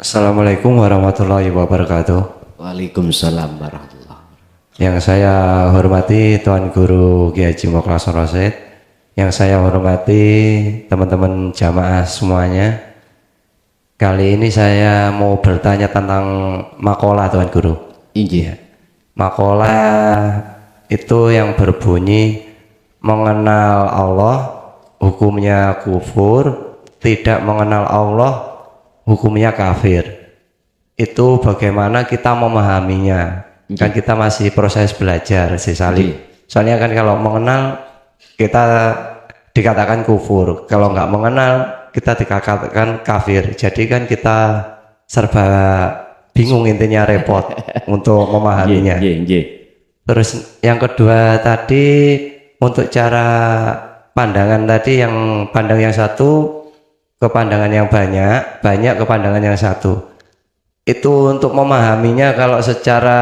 Assalamualaikum warahmatullahi wabarakatuh. Waalaikumsalam warahmatullahi wabarakatuh. Yang saya hormati Tuan Guru Kiai Haji Mokhlason Rosyid, yang saya hormati teman-teman jamaah semuanya. Kali ini saya mau bertanya tentang makalah Tuan Guru. Iya. Makalah itu yang berbunyi mengenal Allah hukumnya kufur, tidak mengenal Allah hukumnya kafir. Itu bagaimana kita memahaminya? Kan kita masih proses belajar si Salih. Soalnya kan kalau mengenal kita dikatakan kufur, kalau nggak mengenal kita dikatakan kafir. Jadi kan kita serba bingung, intinya repot untuk memahaminya. Terus yang kedua tadi untuk cara pandangan tadi, yang pandang yang satu ke pandangan yang banyak ke pandangan yang satu. Itu untuk memahaminya kalau secara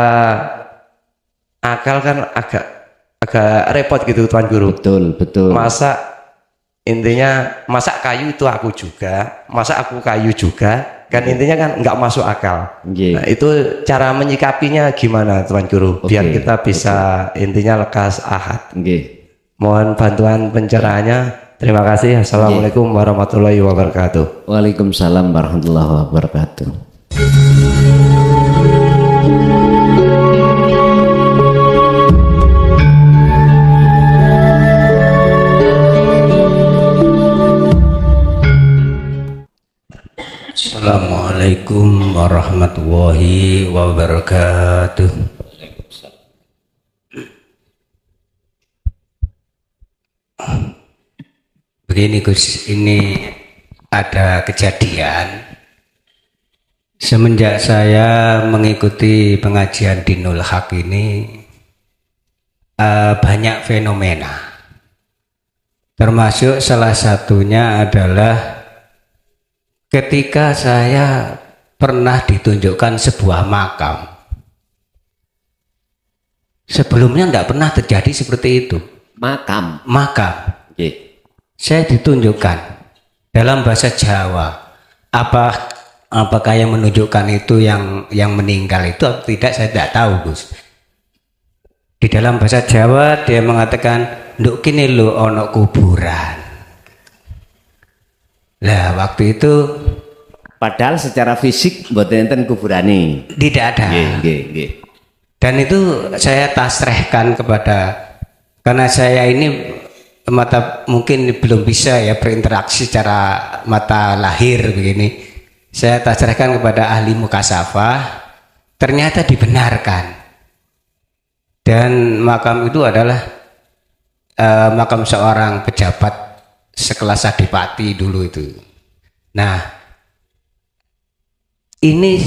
akal kan agak repot gitu Tuan Guru. Betul. Masa intinya masa kayu itu aku juga, masa aku kayu juga, kan intinya kan nggak masuk akal. Nah, itu cara menyikapinya gimana Tuan Guru biar kita bisa intinya lekas ahad. Mohon bantuan pencerahannya. Terima kasih. Assalamualaikum warahmatullahi wabarakatuh. Waalaikumsalam warahmatullahi wabarakatuh. Assalamualaikum warahmatullahi wabarakatuh. Begini Gus, ini ada kejadian semenjak saya mengikuti pengajian Dinul Haq ini, banyak fenomena, termasuk salah satunya adalah ketika saya pernah ditunjukkan sebuah makam. Sebelumnya tidak pernah terjadi seperti itu. Makam. Saya ditunjukkan dalam bahasa Jawa. Apakah yang menunjukkan itu yang meninggal itu atau tidak, saya tidak tahu Gus. Di dalam bahasa Jawa dia mengatakan nduk kini lo ono kuburan. Lah waktu itu Padahal secara fisik mboten enten kuburane. tidak ada. Nggih. Dan itu saya tasrehkan karena saya ini mungkin belum bisa ya berinteraksi secara mata lahir begini. Saya tasrehkan kepada ahli mukasafah, ternyata dibenarkan. Dan makam itu adalah makam seorang pejabat sekelas adipati dulu itu. Nah, ini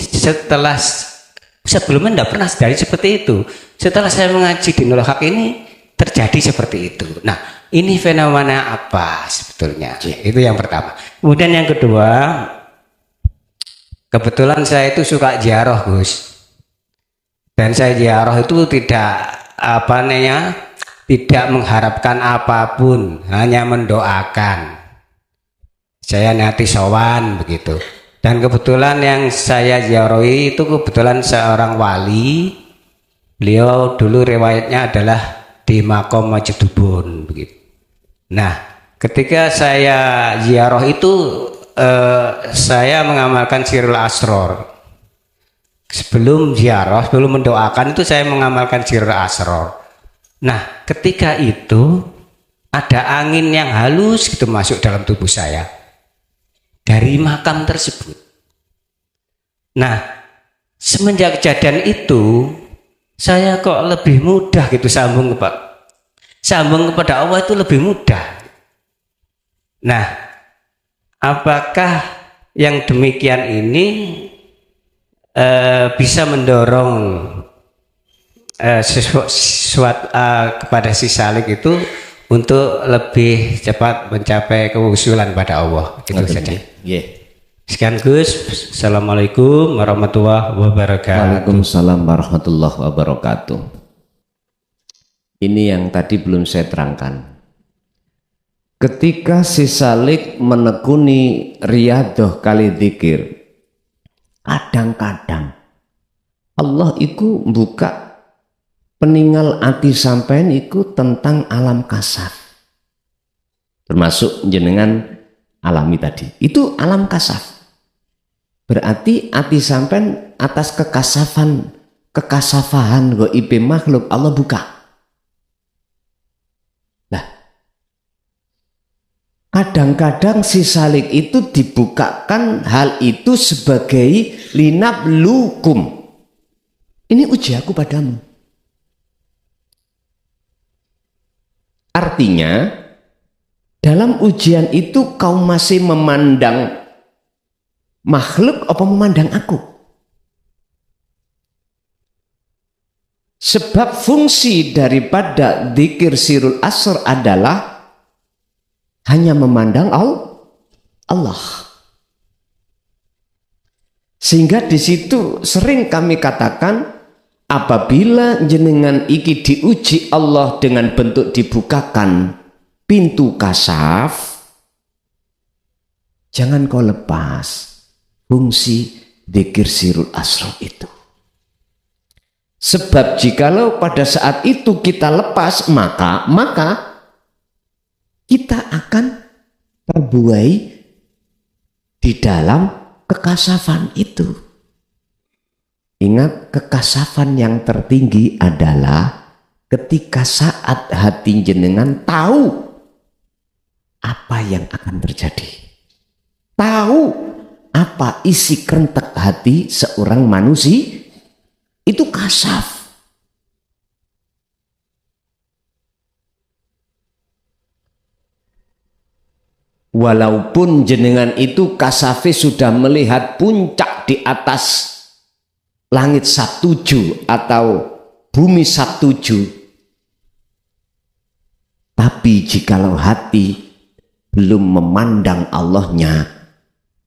sebelumnya tidak pernah terjadi seperti itu. Setelah saya mengaji di Dinul Haq ini terjadi seperti itu. Nah, ini fenomena apa sebetulnya? Itu yang pertama. Kemudian yang kedua, kebetulan saya itu suka ziarah Gus. Dan saya ziarah itu tidak tidak mengharapkan apapun, hanya mendoakan. Saya nanti sowan begitu. Dan kebetulan yang saya ziarahi itu kebetulan seorang wali. Beliau dulu riwayatnya adalah di Makom Majidubun begitu. Nah, ketika saya ziarah itu saya mengamalkan Sirul Asror. Sebelum ziarah, sebelum mendoakan itu saya mengamalkan Sirul Asror. Nah, ketika itu ada angin yang halus gitu masuk dalam tubuh saya dari makam tersebut. Nah, semenjak kejadian itu saya kok lebih mudah gitu sambung kepada Allah itu lebih mudah. Nah, apakah yang demikian ini bisa mendorong kepada si salik itu untuk lebih cepat mencapai kewusulan pada Allah? Itu saja. Sekian Gus. Assalamualaikum warahmatullahi wabarakatuh. Waalaikumsalam warahmatullahi wabarakatuh. Ini yang tadi belum saya terangkan. Ketika si salik menekuni riyadoh kali dzikir, kadang-kadang Allah iku buka peninggal ati sampean iku tentang alam kasaf. Termasuk jenengan alami tadi. Itu alam kasaf. Berarti ati sampean atas kekasafahan goib makhluk Allah buka. Nah, kadang-kadang si salik itu dibukakan hal itu sebagai linablukum. Ini uji aku padamu. Artinya, dalam ujian itu kau masih memandang makhluk apa memandang aku? Sebab fungsi daripada dzikir sirul asr adalah hanya memandang Allah. Sehingga di situ sering kami katakan, apabila jenengan iki diuji Allah dengan bentuk dibukakan pintu kasaf, jangan kau lepas fungsi dzikir sirul asrar itu. Sebab jikalau pada saat itu kita lepas, maka kita akan terbuai di dalam kekasafan itu. Ingat, kekasafan yang tertinggi adalah ketika saat hati jenengan tahu apa yang akan terjadi. Tahu apa isi kerentek hati seorang manusia, itu kasaf. Walaupun jenengan itu kasafe sudah melihat puncak di atas langit satuju atau bumi satuju, tapi jikalau hati belum memandang Allahnya,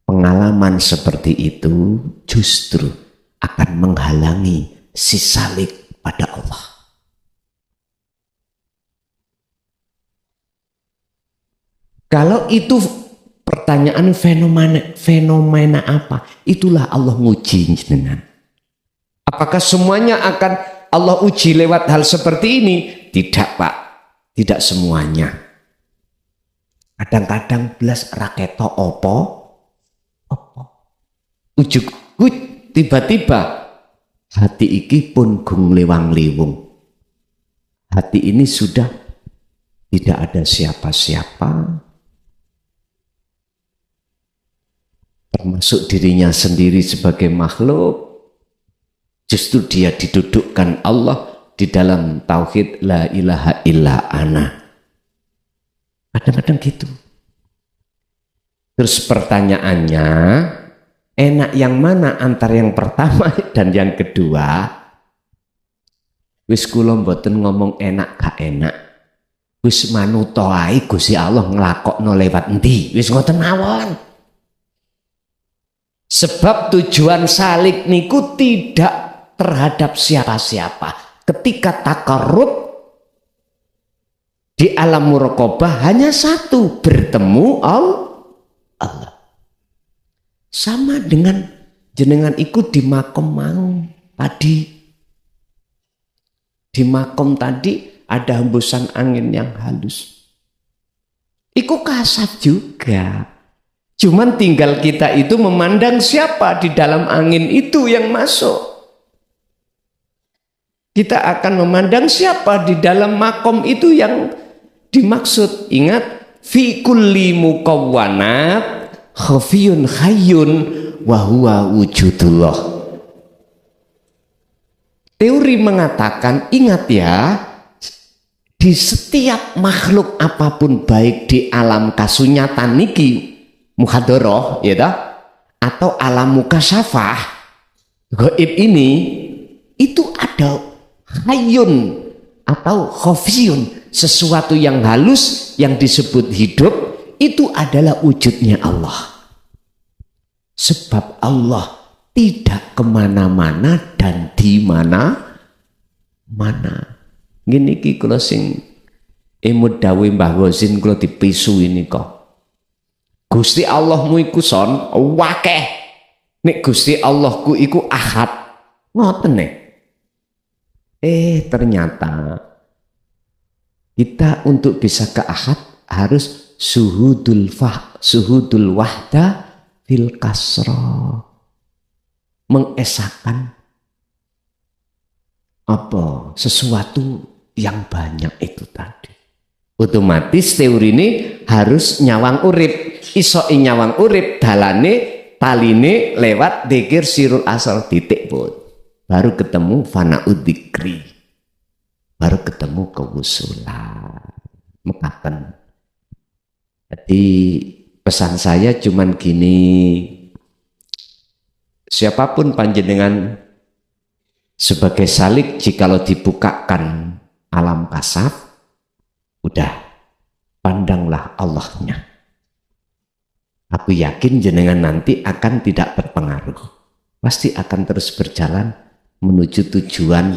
pengalaman seperti itu justru akan menghalangi si salik pada Allah. Kalau itu pertanyaan fenomena apa? Itulah Allah nguji jenengan. Apakah semuanya akan Allah uji lewat hal seperti ini? Tidak, Pak. Tidak semuanya. Kadang-kadang belas raketo opo. Ujuk tiba-tiba hati iki pun gung lewang-lewung. Hati ini sudah tidak ada siapa-siapa, termasuk dirinya sendiri sebagai makhluk. Justru dia didudukkan Allah di dalam tauhid la ilaha illa ana. Kadang-kadang gitu. Terus pertanyaannya, enak yang mana antara yang pertama dan yang kedua? Wis kula mboten ngomong enak gak enak. Wis manuta ae Gusti Allah nglakokno lewat endi? Wis ngoten mawon. Sebab tujuan salik niku tidak terhadap siapa-siapa. Ketika takarrub di alam muraqabah hanya satu, bertemu Allah. Sama dengan jenengan ikut di makom mau tadi. Di makom tadi ada hembusan angin yang halus. Iku kasat juga. Cuman tinggal kita itu memandang siapa di dalam angin itu yang masuk. Kita akan memandang siapa di dalam makom itu yang dimaksud. Ingat, fi kulli mukawwanat khafiyun hayyun wa huwa wujudullah. Teori mengatakan, ingat ya, di setiap makhluk apapun, baik di alam kasunyatan niki muhadharah ya ta, atau alam mukasyafah gaib ini, itu ada hayyun atau khafiyun, sesuatu yang halus yang disebut hidup, itu adalah wujudnya Allah. Sebab Allah tidak kemana-mana dan di mana-mana. Gini ki kula sing emut dawuh Mbah Ghazin kula dipisu ini kok. Gusti Allahmu iku son wakeh Nek Gusti Allahku iku ahad. Ngoten nek. Ternyata kita untuk bisa ke ahad harus suhudul wahda fil kasra. Mengesahkan apa sesuatu yang banyak itu tadi. Otomatis teori ini harus nyawang urip. Iso nyawang urip dalane taline lewat dzikir sirul asal titik pun. Baru ketemu fana'ud dzikri. Baru ketemu kewusulan. Mekaten. Jadi pesan saya cuman gini. Siapapun panjenengan sebagai salik jikalau dibukakan alam kasaf, udah pandanglah Allahnya. Aku yakin jenengan nanti akan tidak berpengaruh. Pasti akan terus berjalan menuju tujuan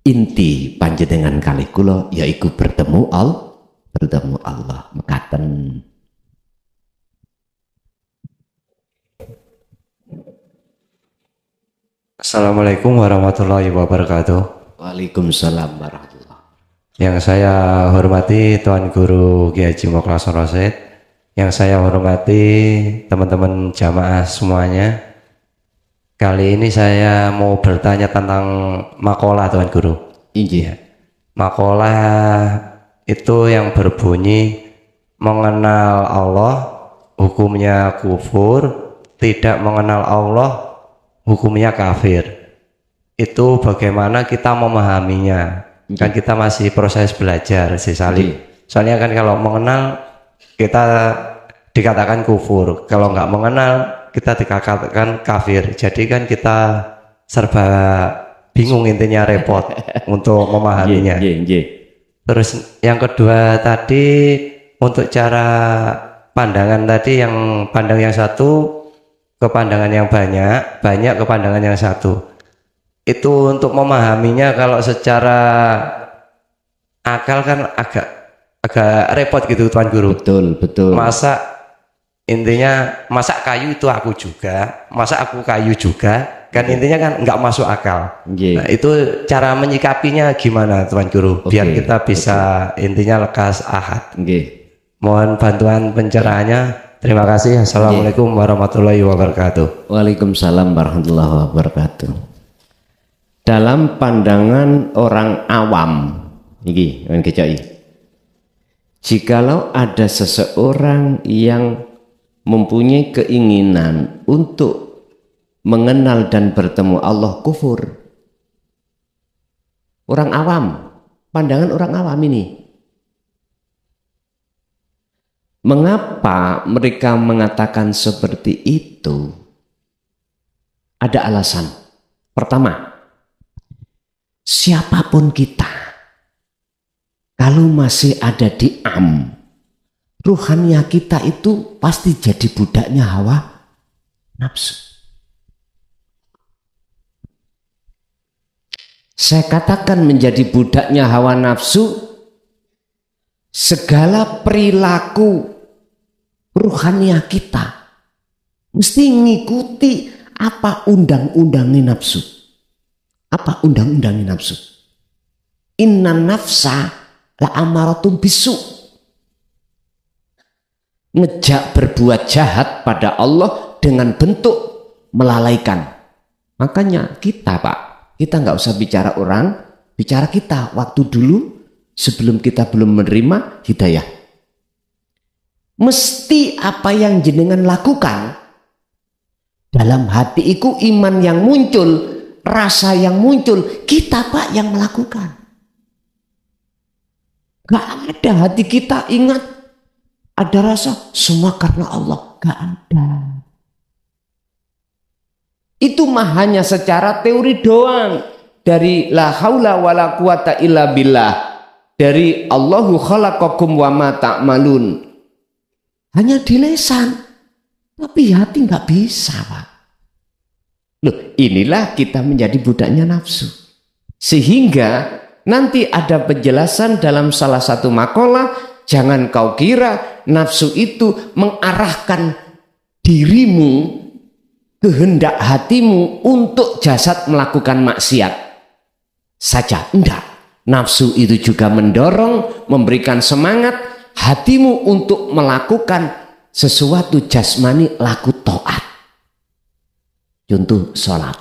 inti panjenengan kali kula yaitu bertemu Allah. Mekaten. Assalamualaikum warahmatullahi wabarakatuh. Waalaikumsalam warahmatullahi. Yang saya hormati Tuan Guru Kiai Haji Mokhlason Rosyid, yang saya hormati teman-teman jamaah semuanya. Kali ini saya mau bertanya tentang makalah Tuan Guru. Iya. Makalah itu yang berbunyi mengenal Allah, hukumnya kufur, tidak mengenal Allah, hukumnya kafir. Itu bagaimana kita memahaminya? Kan kita masih proses belajar si Salim. Soalnya kan kalau mengenal kita dikatakan kufur, kalau nggak mengenal kita dikatakan kafir. Jadi kan kita serba bingung, intinya repot untuk memahaminya. Terus yang kedua tadi untuk cara pandangan tadi, yang pandang yang satu ke pandangan yang banyak ke pandangan yang satu. Itu untuk memahaminya kalau secara akal kan agak repot gitu Tuan Guru. Betul. Intinya masa kayu itu aku juga, masa aku kayu juga, kan intinya kan nggak masuk akal. Nah, itu cara menyikapinya gimana Tuan Guru? Biar kita bisa intinya lekas ahad. Mohon bantuan pencerahannya. Terima kasih. Assalamualaikum warahmatullahi wabarakatuh. Waalaikumsalam warahmatullahi wabarakatuh. Dalam pandangan orang awam, jikalau ada seseorang yang mempunyai keinginan untuk mengenal dan bertemu Allah, kufur. Orang awam, pandangan orang awam ini. Mengapa mereka mengatakan seperti itu? Ada alasan. Pertama, siapapun kita, kalau masih ada di ruhania kita itu pasti jadi budaknya hawa nafsu. Saya katakan menjadi budaknya hawa nafsu, segala perilaku ruhania kita mesti ngikuti apa undang-undangnya nafsu. Apa undang-undangnya nafsu? Inna nafsa la amaratum bisu. Ngejak berbuat jahat pada Allah dengan bentuk melalaikan. Makanya kita kita nggak usah bicara orang, bicara kita waktu dulu sebelum kita belum menerima hidayah. Mesti apa yang jenengan lakukan dalam hati itu iman yang muncul, rasa yang muncul, kita yang melakukan. Gak ada hati kita ingat ada rasa semua karena Allah, gak ada. Itu mah hanya secara teori doang. Dari la haula wala quwata illa billah, dari Allahu khalaqakum wa ma ta'malun, hanya di lesan, tapi hati nggak bisa Pak. Loh, inilah kita menjadi budaknya nafsu. Sehingga nanti ada penjelasan dalam salah satu makalah, jangan kau kira nafsu itu mengarahkan dirimu kehendak hatimu untuk jasad melakukan maksiat saja. Enggak. Nafsu itu juga mendorong, memberikan semangat hatimu untuk melakukan sesuatu jasmani, laku taat. Contoh sholat.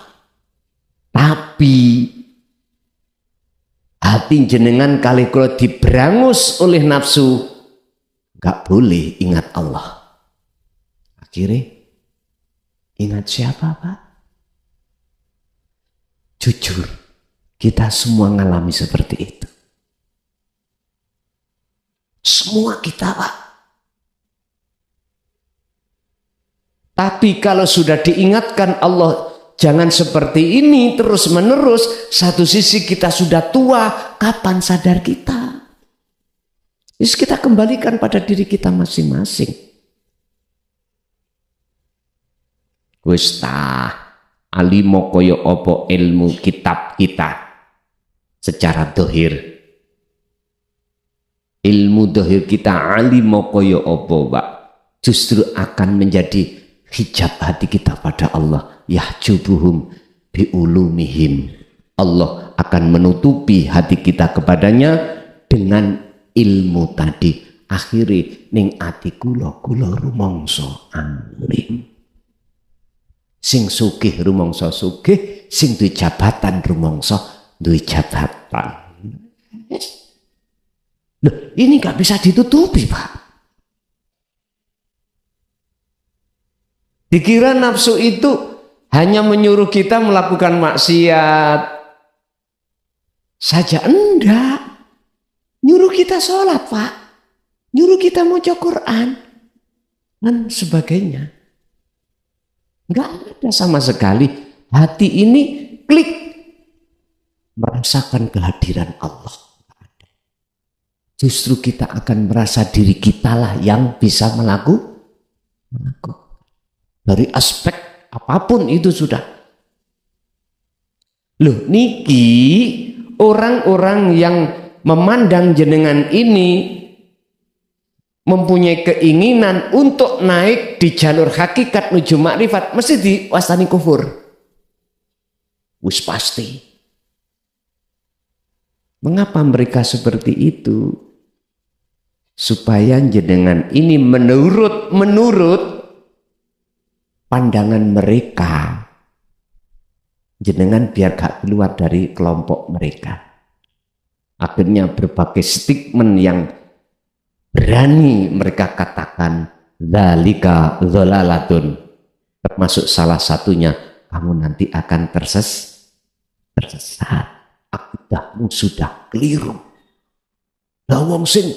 Tapi hati jenengan kali kalau diberangus oleh nafsu, enggak boleh ingat Allah. Akhirnya ingat siapa, Pak? Jujur, kita semua ngalami seperti itu. Semua kita, Pak. Tapi kalau sudah diingatkan Allah, jangan seperti ini terus-menerus, satu sisi kita sudah tua, kapan sadar kita? Terus kita kembalikan pada diri kita masing-masing. Wis alimo koyo opo ilmu kitab kita secara dohir, ilmu dohir kita alimo koyo opo, Pak, justru akan menjadi hijab hati kita pada Allah. Yahjubuhum biulumihim, Allah akan menutupi hati kita kepadanya dengan ilmu tadi. Akhirnya ning ati kula rumangsa alim. Sing sugih rumangsa sugih, sing duwe jabatan rumangsa duwe jabatan. Loh, ini nggak bisa ditutupi, Pak. Dikira nafsu itu hanya menyuruh kita melakukan maksiat saja, enggak. Nyuruh kita sholat, Pak. Nyuruh kita maca Quran dan sebagainya. Enggak ada sama sekali. Hati ini klik merasakan kehadiran Allah. Justru kita akan merasa diri kita lah yang bisa melakukan. Dari aspek apapun itu sudah. Loh, niki orang-orang yang memandang jenengan ini mempunyai keinginan untuk naik di jalur hakikat menuju makrifat, mesti diwastani kufur. Wis pasti. Mengapa mereka seperti itu? Supaya jenengan ini menurut pandangan mereka, jenengan biar gak keluar dari kelompok mereka. Akhirnya berbagai statement yang berani mereka katakan, dzalika dzalalatun, termasuk salah satunya, kamu nanti akan tersesat, akidahmu sudah keliru. Lah wong sing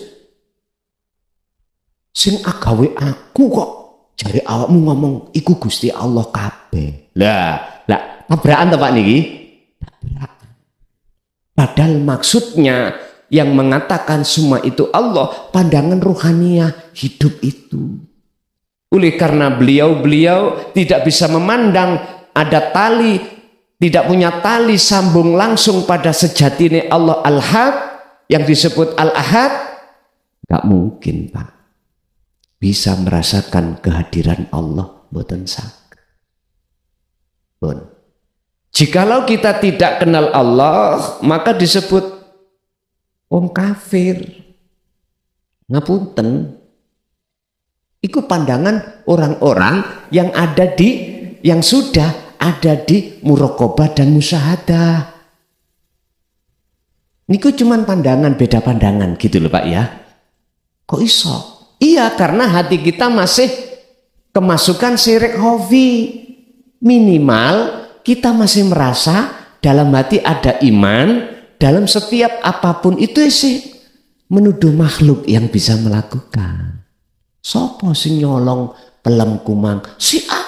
agawe aku kok jare awakmu ngomong iku Gusti Allah kabeh. Lah tabrakan to Pak niki? Tabrakan. Padahal maksudnya yang mengatakan semua itu Allah, pandangan ruhaniyah hidup itu. Oleh karena beliau tidak bisa memandang ada tali, tidak punya tali sambung langsung pada sejatinya Allah Al-Had, yang disebut Al-Ahad, gak mungkin Pak bisa merasakan kehadiran Allah. Mboten saged. Jikalau kita tidak kenal Allah, maka disebut wong kafir. Ngapunten. Iku pandangan orang-orang yang sudah ada di muraqabah dan musyahadah. Niku cuman pandangan, beda pandangan gitu loh Pak ya. Kok iso? Iya, karena hati kita masih kemasukan syirik khafi. Minimal kita masih merasa dalam hati ada iman. Dalam setiap apapun itu sih menuduh makhluk yang bisa melakukan. Sopo sing nyolong pelem kumang? Si A.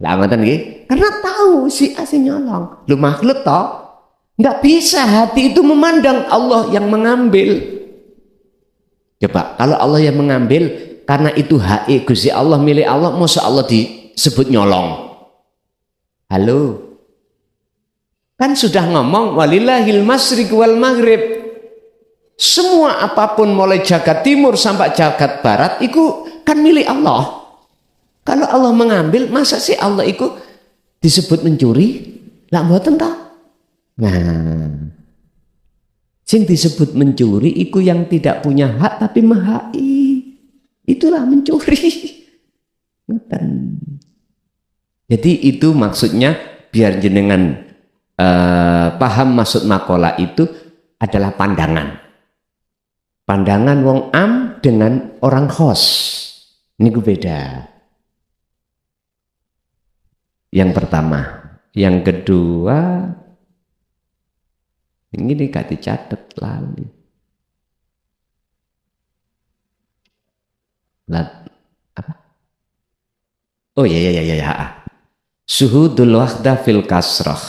Lah ngoten nggih. Karena tahu si A sing nyolong. Lu makhluk toh? Enggak bisa hati itu memandang Allah yang mengambil. Coba kalau Allah yang mengambil, karena itu hak Gusti Allah, milik Allah, masa Allah disebut nyolong? Halo? Kan sudah ngomong walillahil masyriq wal maghrib. Semua apapun mulai jagat timur sampai jagat barat itu kan milik Allah. Kalau Allah mengambil, masa sih Allah itu disebut mencuri? Lah mboten ta? Nah, sing disebut mencuri iku yang tidak punya hak tapi menghaki. Itulah mencuri. Jadi itu maksudnya biar jenengan paham maksud makola itu adalah pandangan. Pandangan wong am dengan orang khos. Ini beda. Yang pertama. Yang kedua, ini gak dicatat lali. Apa? Oh ya. Suhudul wahdah fil kasrah.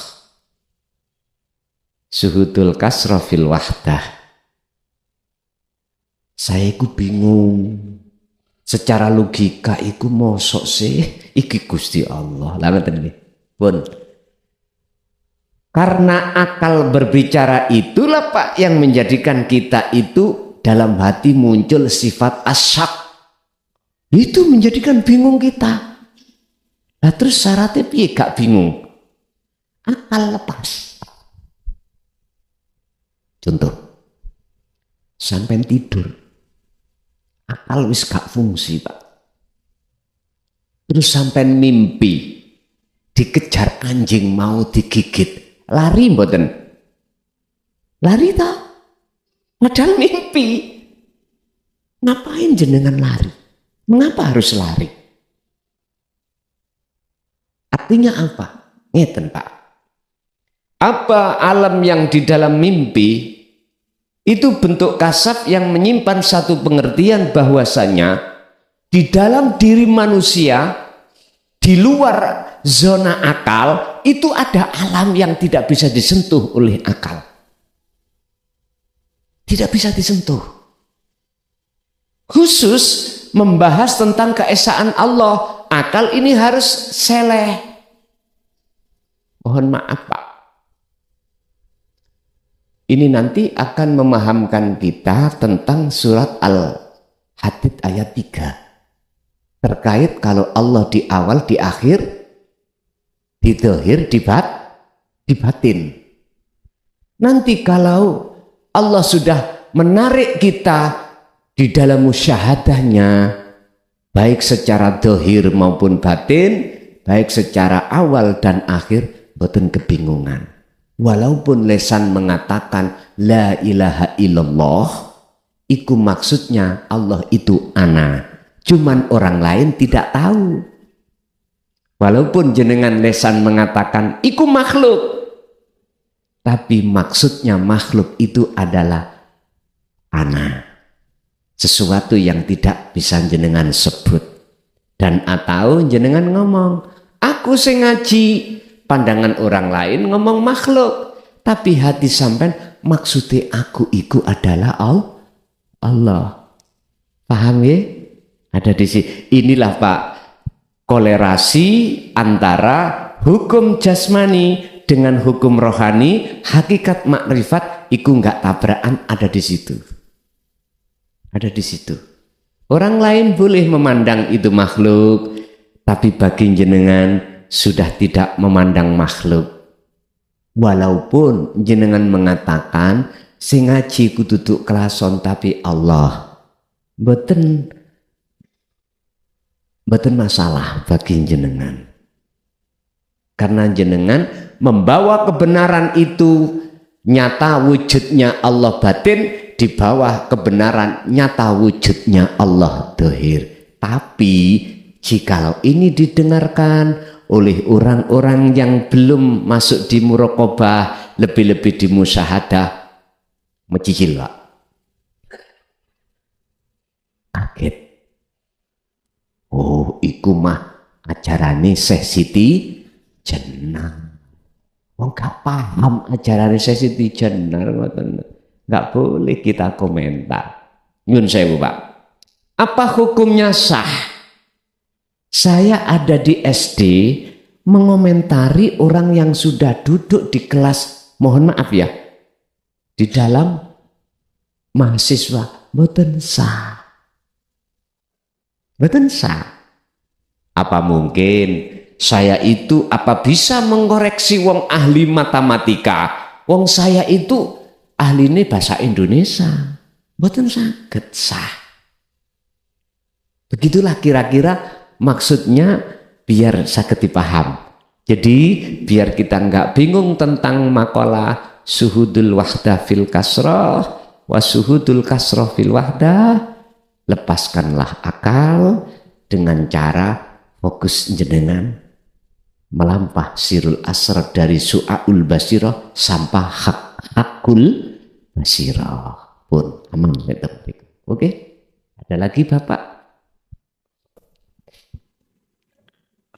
Suhudul kasrah fil wahdah. Saya iku bingung. Secara logika iku mosok sih iki Gusti Allah. Lah ngoten nggih. Pun. Karena akal berbicara itulah Pak yang menjadikan kita itu dalam hati muncul sifat asyak. Itu menjadikan bingung kita. Nah terus syaratnya piye gak bingung? Akal lepas. Contoh. Sampai tidur. Akal wis gak fungsi Pak. Terus sampai mimpi. Dikejar anjing mau digigit. Lari mboten? Lari tak? Padahal mimpi. Ngapain jenengan lari? Mengapa harus lari? Artinya apa? Ngeten Pak. Apa alam yang di dalam mimpi itu bentuk kasaf yang menyimpan satu pengertian bahwasanya di dalam diri manusia di luar zona akal itu ada alam yang tidak bisa disentuh oleh akal. Tidak bisa disentuh. Khusus membahas tentang keesaan Allah, akal ini harus seleh. Mohon maaf Pak. Ini nanti akan memahamkan kita tentang surat Al-Hadid ayat 3. Terkait kalau Allah di awal, di akhir, di zahir, di batin. Nanti kalau Allah sudah menarik kita di dalam musyahadahnya, baik secara zahir maupun batin, baik secara awal dan akhir, boten kebingungan. Walaupun lesan mengatakan la ilaha illallah, iku maksudnya Allah itu ana. Cuman orang lain tidak tahu. Walaupun jenengan lesan mengatakan iku makhluk, tapi maksudnya makhluk itu adalah ana. Sesuatu yang tidak bisa jenengan sebut. Dan atau jenengan ngomong, aku sing ngaji. Pandangan orang lain ngomong makhluk, tapi hati sampean maksudnya aku iku adalah Allah. Paham ya? Ada di sini. Inilah Pak, kolerasi antara hukum jasmani dengan hukum rohani, hakikat makrifat iku enggak tabrakan, ada di situ. Ada di situ. Orang lain boleh memandang itu makhluk, tapi bagi jenengan sudah tidak memandang makhluk. Walaupun jenengan mengatakan sing ngaji kudu kelason tapi Allah. Mboten masalah bagi jenengan. Karena jenengan membawa kebenaran itu nyata wujudnya Allah batin di bawah kebenaran nyata wujudnya Allah zahir. Tapi jikalau ini didengarkan oleh orang-orang yang belum masuk di muraqabah, lebih-lebih di musyahadah, mencicil Pak. Kaget. Oh, iku mah ajarane Syekh Siti Jenar. Wong gak paham ajarane Syekh Siti Jenar, nggak boleh kita komentar. Nyun sewu Pak. Apa hukumnya sah? Saya ada di SD mengomentari orang yang sudah duduk di kelas, mohon maaf ya, di dalam mahasiswa, mboten sah. Mboten sah. Apa mungkin saya itu apa bisa mengoreksi wong ahli matematika? Wong saya itu ahline bahasa Indonesia. Mboten saged sah. Begitulah kira-kira maksudnya biar saged dipaham. Jadi biar kita nggak bingung tentang makalah suhudul wahdah fil kasroh wa suhudul kasroh fil wahdah, lepaskanlah akal dengan cara fokus jenengan melampah sirul asrar dari su'aul basirah sampai hakul basirah pun aman. Oke, ada lagi Bapak?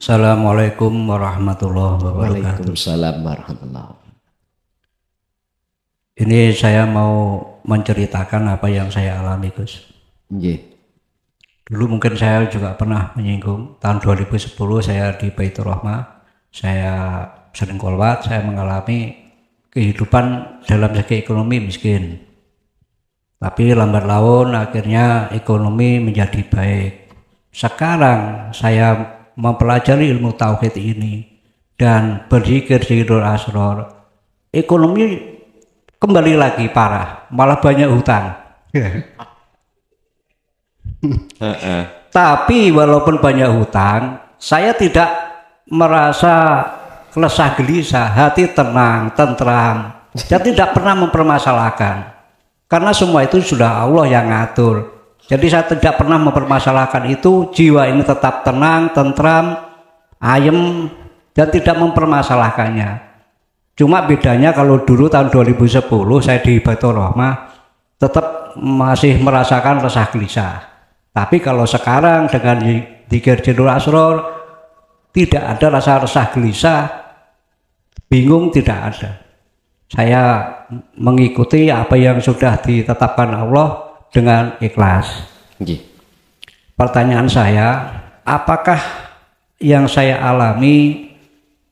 Assalamualaikum warahmatullahi wabarakatuh. Waalaikumsalam warahmatullahi wabarakatuh. Ini saya mau menceritakan apa yang saya alami, Gus. Nggih. Dulu mungkin saya juga pernah menyinggung, tahun 2010 saya di Baitur Rahmah, saya sering kolwat, saya mengalami kehidupan dalam segi ekonomi miskin. Tapi lambat laun akhirnya ekonomi menjadi baik. Sekarang saya mempelajari ilmu tauhid ini dan berzikir zikrul asrar, ekonomi kembali lagi parah, malah banyak hutang. Tapi walaupun banyak hutang, saya tidak merasa resah gelisah, hati tenang, tentram. Saya tidak pernah mempermasalahkan, karena semua itu sudah Allah yang ngatur. Jadi saya tidak pernah mempermasalahkan itu, jiwa ini tetap tenang, tentram, ayem, dan tidak mempermasalahkannya. Cuma bedanya kalau dulu tahun 2010 saya di Baitur Rahmah tetap masih merasakan resah gelisah. Tapi kalau sekarang dengan zikir zikrul asrar tidak ada rasa resah gelisah, bingung, tidak ada. Saya mengikuti apa yang sudah ditetapkan Allah dengan ikhlas. Pertanyaan saya, apakah yang saya alami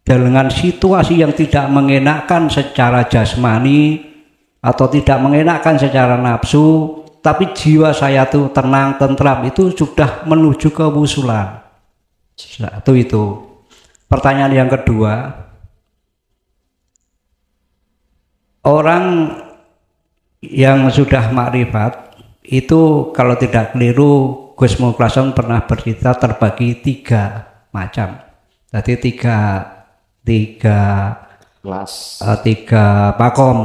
dengan situasi yang tidak mengenakkan secara jasmani atau tidak mengenakkan secara nafsu, tapi jiwa saya tuh tenang, tentram, itu sudah menuju kewusulan. Satu itu. Pertanyaan yang kedua, orang yang sudah makrifat itu kalau tidak keliru, Gus Muklason pernah bercerita terbagi 3 macam. Jadi tiga makom.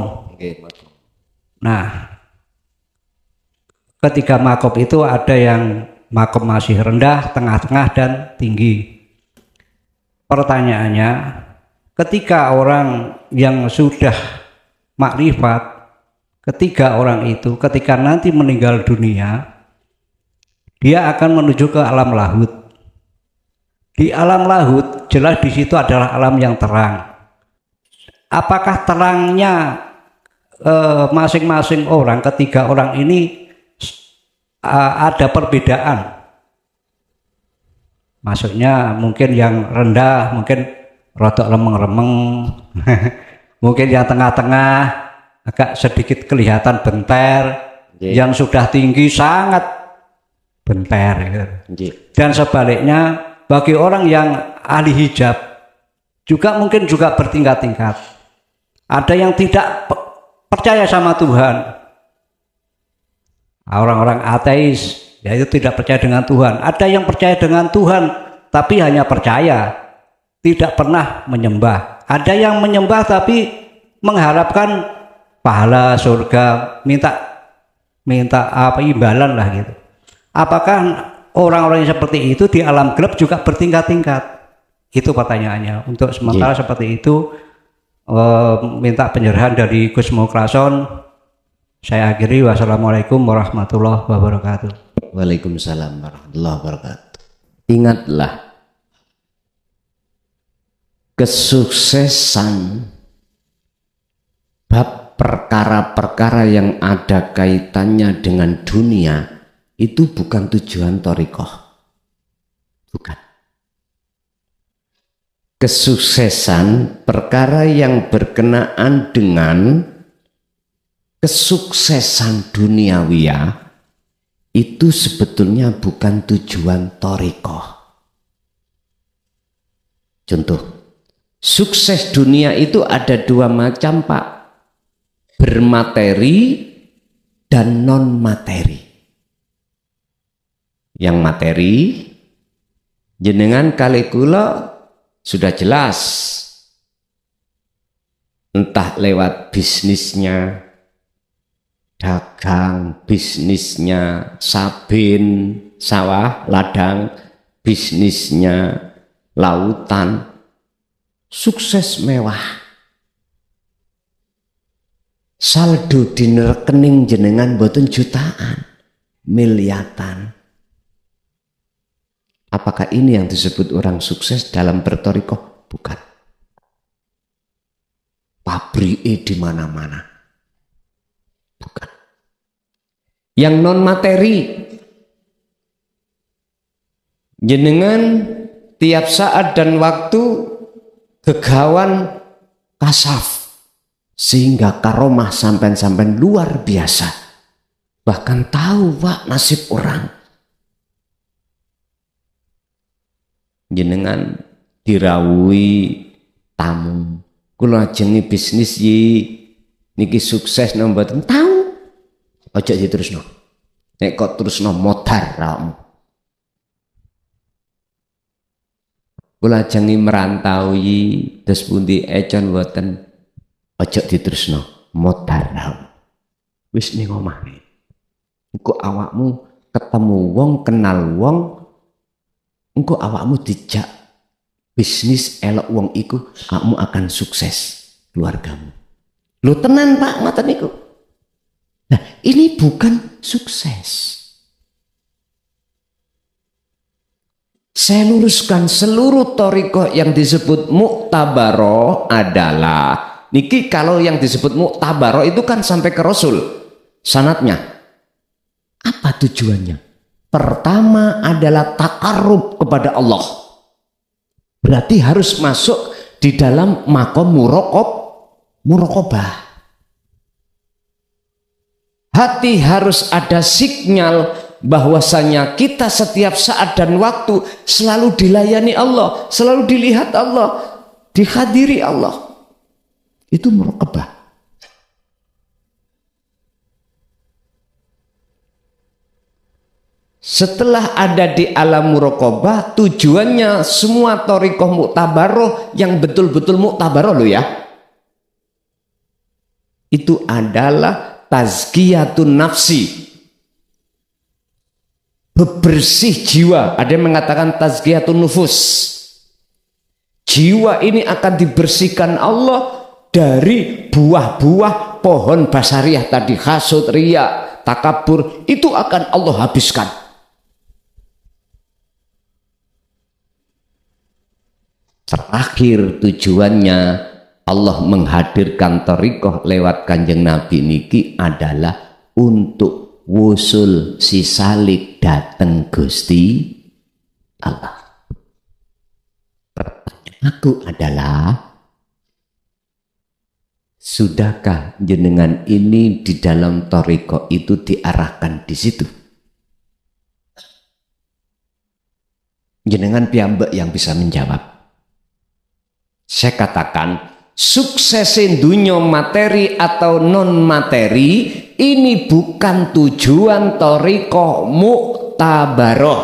Nah, ketiga makom itu ada yang makom masih rendah, tengah-tengah, dan tinggi. Pertanyaannya, ketika orang yang sudah makrifat, ketiga orang itu ketika nanti meninggal dunia, dia akan menuju ke alam lahut. Di alam lahut jelas di situ adalah alam yang terang. Apakah terangnya masing-masing orang, ketiga orang ini ada perbedaan? Maksudnya mungkin yang rendah mungkin rodok remeng-remeng, mungkin yang tengah-tengah agak sedikit kelihatan bentar, yang sudah tinggi sangat bentar. Dan sebaliknya bagi orang yang ahli hijab juga mungkin juga bertingkat-tingkat. Ada yang tidak percaya sama Tuhan, orang-orang ateis, yaitu tidak percaya dengan Tuhan. Ada yang percaya dengan Tuhan tapi hanya percaya, tidak pernah menyembah. Ada yang menyembah tapi mengharapkan pahala surga, minta apa imbalan lah gitu. Apakah orang-orang yang seperti itu di alam gelap juga bertingkat-tingkat? Itu pertanyaannya. Untuk sementara seperti itu, minta penyerahan dari Gus Muklason. Saya akhiri, wassalamualaikum warahmatullahi wabarakatuh. Waalaikumsalam warahmatullahi wabarakatuh. Ingatlah, kesuksesan bab perkara-perkara yang ada kaitannya dengan dunia itu bukan tujuan thariqah. Bukan. Kesuksesan perkara yang berkenaan dengan kesuksesan duniawiyah itu sebetulnya bukan tujuan thariqah. Contoh, sukses dunia itu ada dua macam Pak, bermateri dan non materi. Yang materi jenengan kali kula sudah jelas, entah lewat bisnisnya dagang, bisnisnya sabin, sawah, ladang, bisnisnya lautan, sukses mewah. Saldo di rekening jenengan boten jutaan, miliatan. Apakah ini yang disebut orang sukses dalam bertorikoh? Bukan. Pabrike di mana-mana. Bukan. Yang non materi, jenengan tiap saat dan waktu gegawan kasaf, sehingga karomah sampai-sampai luar biasa. Bahkan tahu Pak nasib orang. Jenengan dirawuhi tamu, kula jenenge bisnis niki sukses mboten tahu. Aja diterusno. Nek kok terusno modar awakmu. Kula jenenge merantaui terus pundi econ mboten. Aja diterusno modar awakmu. Wis ning omah. Engko awakmu ketemu wong, kenal wong, engko awakmu dijak bisnis elok wong iku, kamu akan sukses keluargamu. Lo tenan Pak, ngoten niku. Nah, ini bukan sukses. Saya luruskan, seluruh thariqah yang disebut muktabaroh adalah niki, kalau yang disebut muktabaroh itu kan sampai ke Rasul sanatnya. Apa tujuannya? Pertama adalah takarrub kepada Allah. Berarti harus masuk di dalam makom muraqabah. Hati harus ada sinyal bahwasanya kita setiap saat dan waktu selalu dilayani Allah, selalu dilihat Allah, dihadiri Allah. Itu muraqabah. Setelah ada di alam muraqabah, tujuannya semua thariqah muktabaroh yang betul-betul muktabaroh loh ya, itu adalah tazkiyatun nafsi, bebersih jiwa. Ada yang mengatakan tazkiyatun nufus. Jiwa ini akan dibersihkan Allah dari buah-buah pohon basariah tadi, hasud, riya, takabur, itu akan Allah habiskan. Terakhir tujuannya Allah menghadirkan thariqah lewat Kanjeng Nabi niki adalah untuk wusul sisalik dateng Gusti Allah. Pertanyaan aku adalah, sudahkah jenengan ini di dalam thariqah itu diarahkan di situ? Jenengan piyambak yang bisa menjawab. Saya katakan, suksesin dunia materi atau non materi ini bukan tujuan thariqah muktabaroh.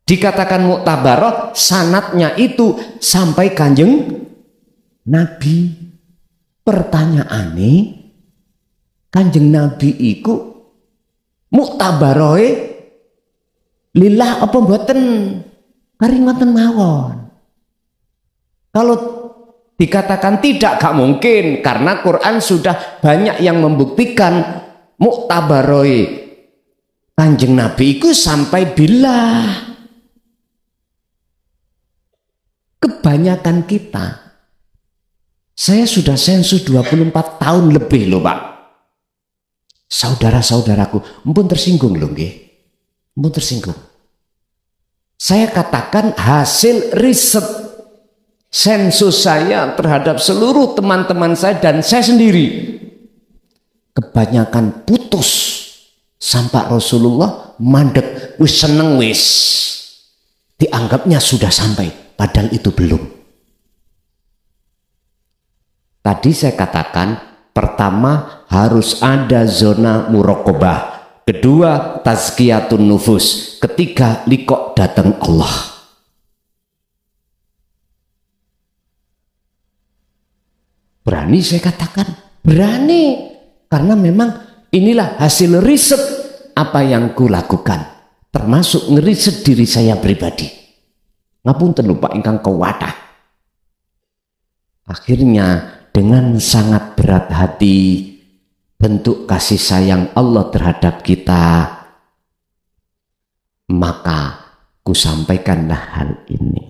Dikatakan muktabaroh, sanatnya itu sampai Kanjeng Nabi. Pertanyaannya, Kanjeng Nabi iku muktabarohe lillah apa mboten? Karingatan mawon. Kalau dikatakan tidak, gak mungkin, karena Quran sudah banyak yang membuktikan muktabaroi Kanjeng Nabi itu sampai billah. Kebanyakan kita, saya sudah sensus 24 tahun lebih loh Pak. Saudara-saudaraku, ampun tersinggung loh nggih. Ampun tersinggung. Saya katakan hasil riset sensus saya terhadap seluruh teman-teman saya dan saya sendiri, kebanyakan putus sampai Rasulullah mandek, wis seneng wis anggapnya sudah sampai, padahal itu belum. Tadi saya katakan, pertama harus ada zona muraqabah, kedua tazkiyatun nufus, ketiga liqa datang Allah. Berani saya katakan, berani, karena memang inilah hasil riset apa yang kulakukan, termasuk ngeriset diri saya pribadi. Ngapunten lupa ingkang kewatah. Akhirnya dengan sangat berat hati, bentuk kasih sayang Allah terhadap kita, maka kusampaikanlah hal ini.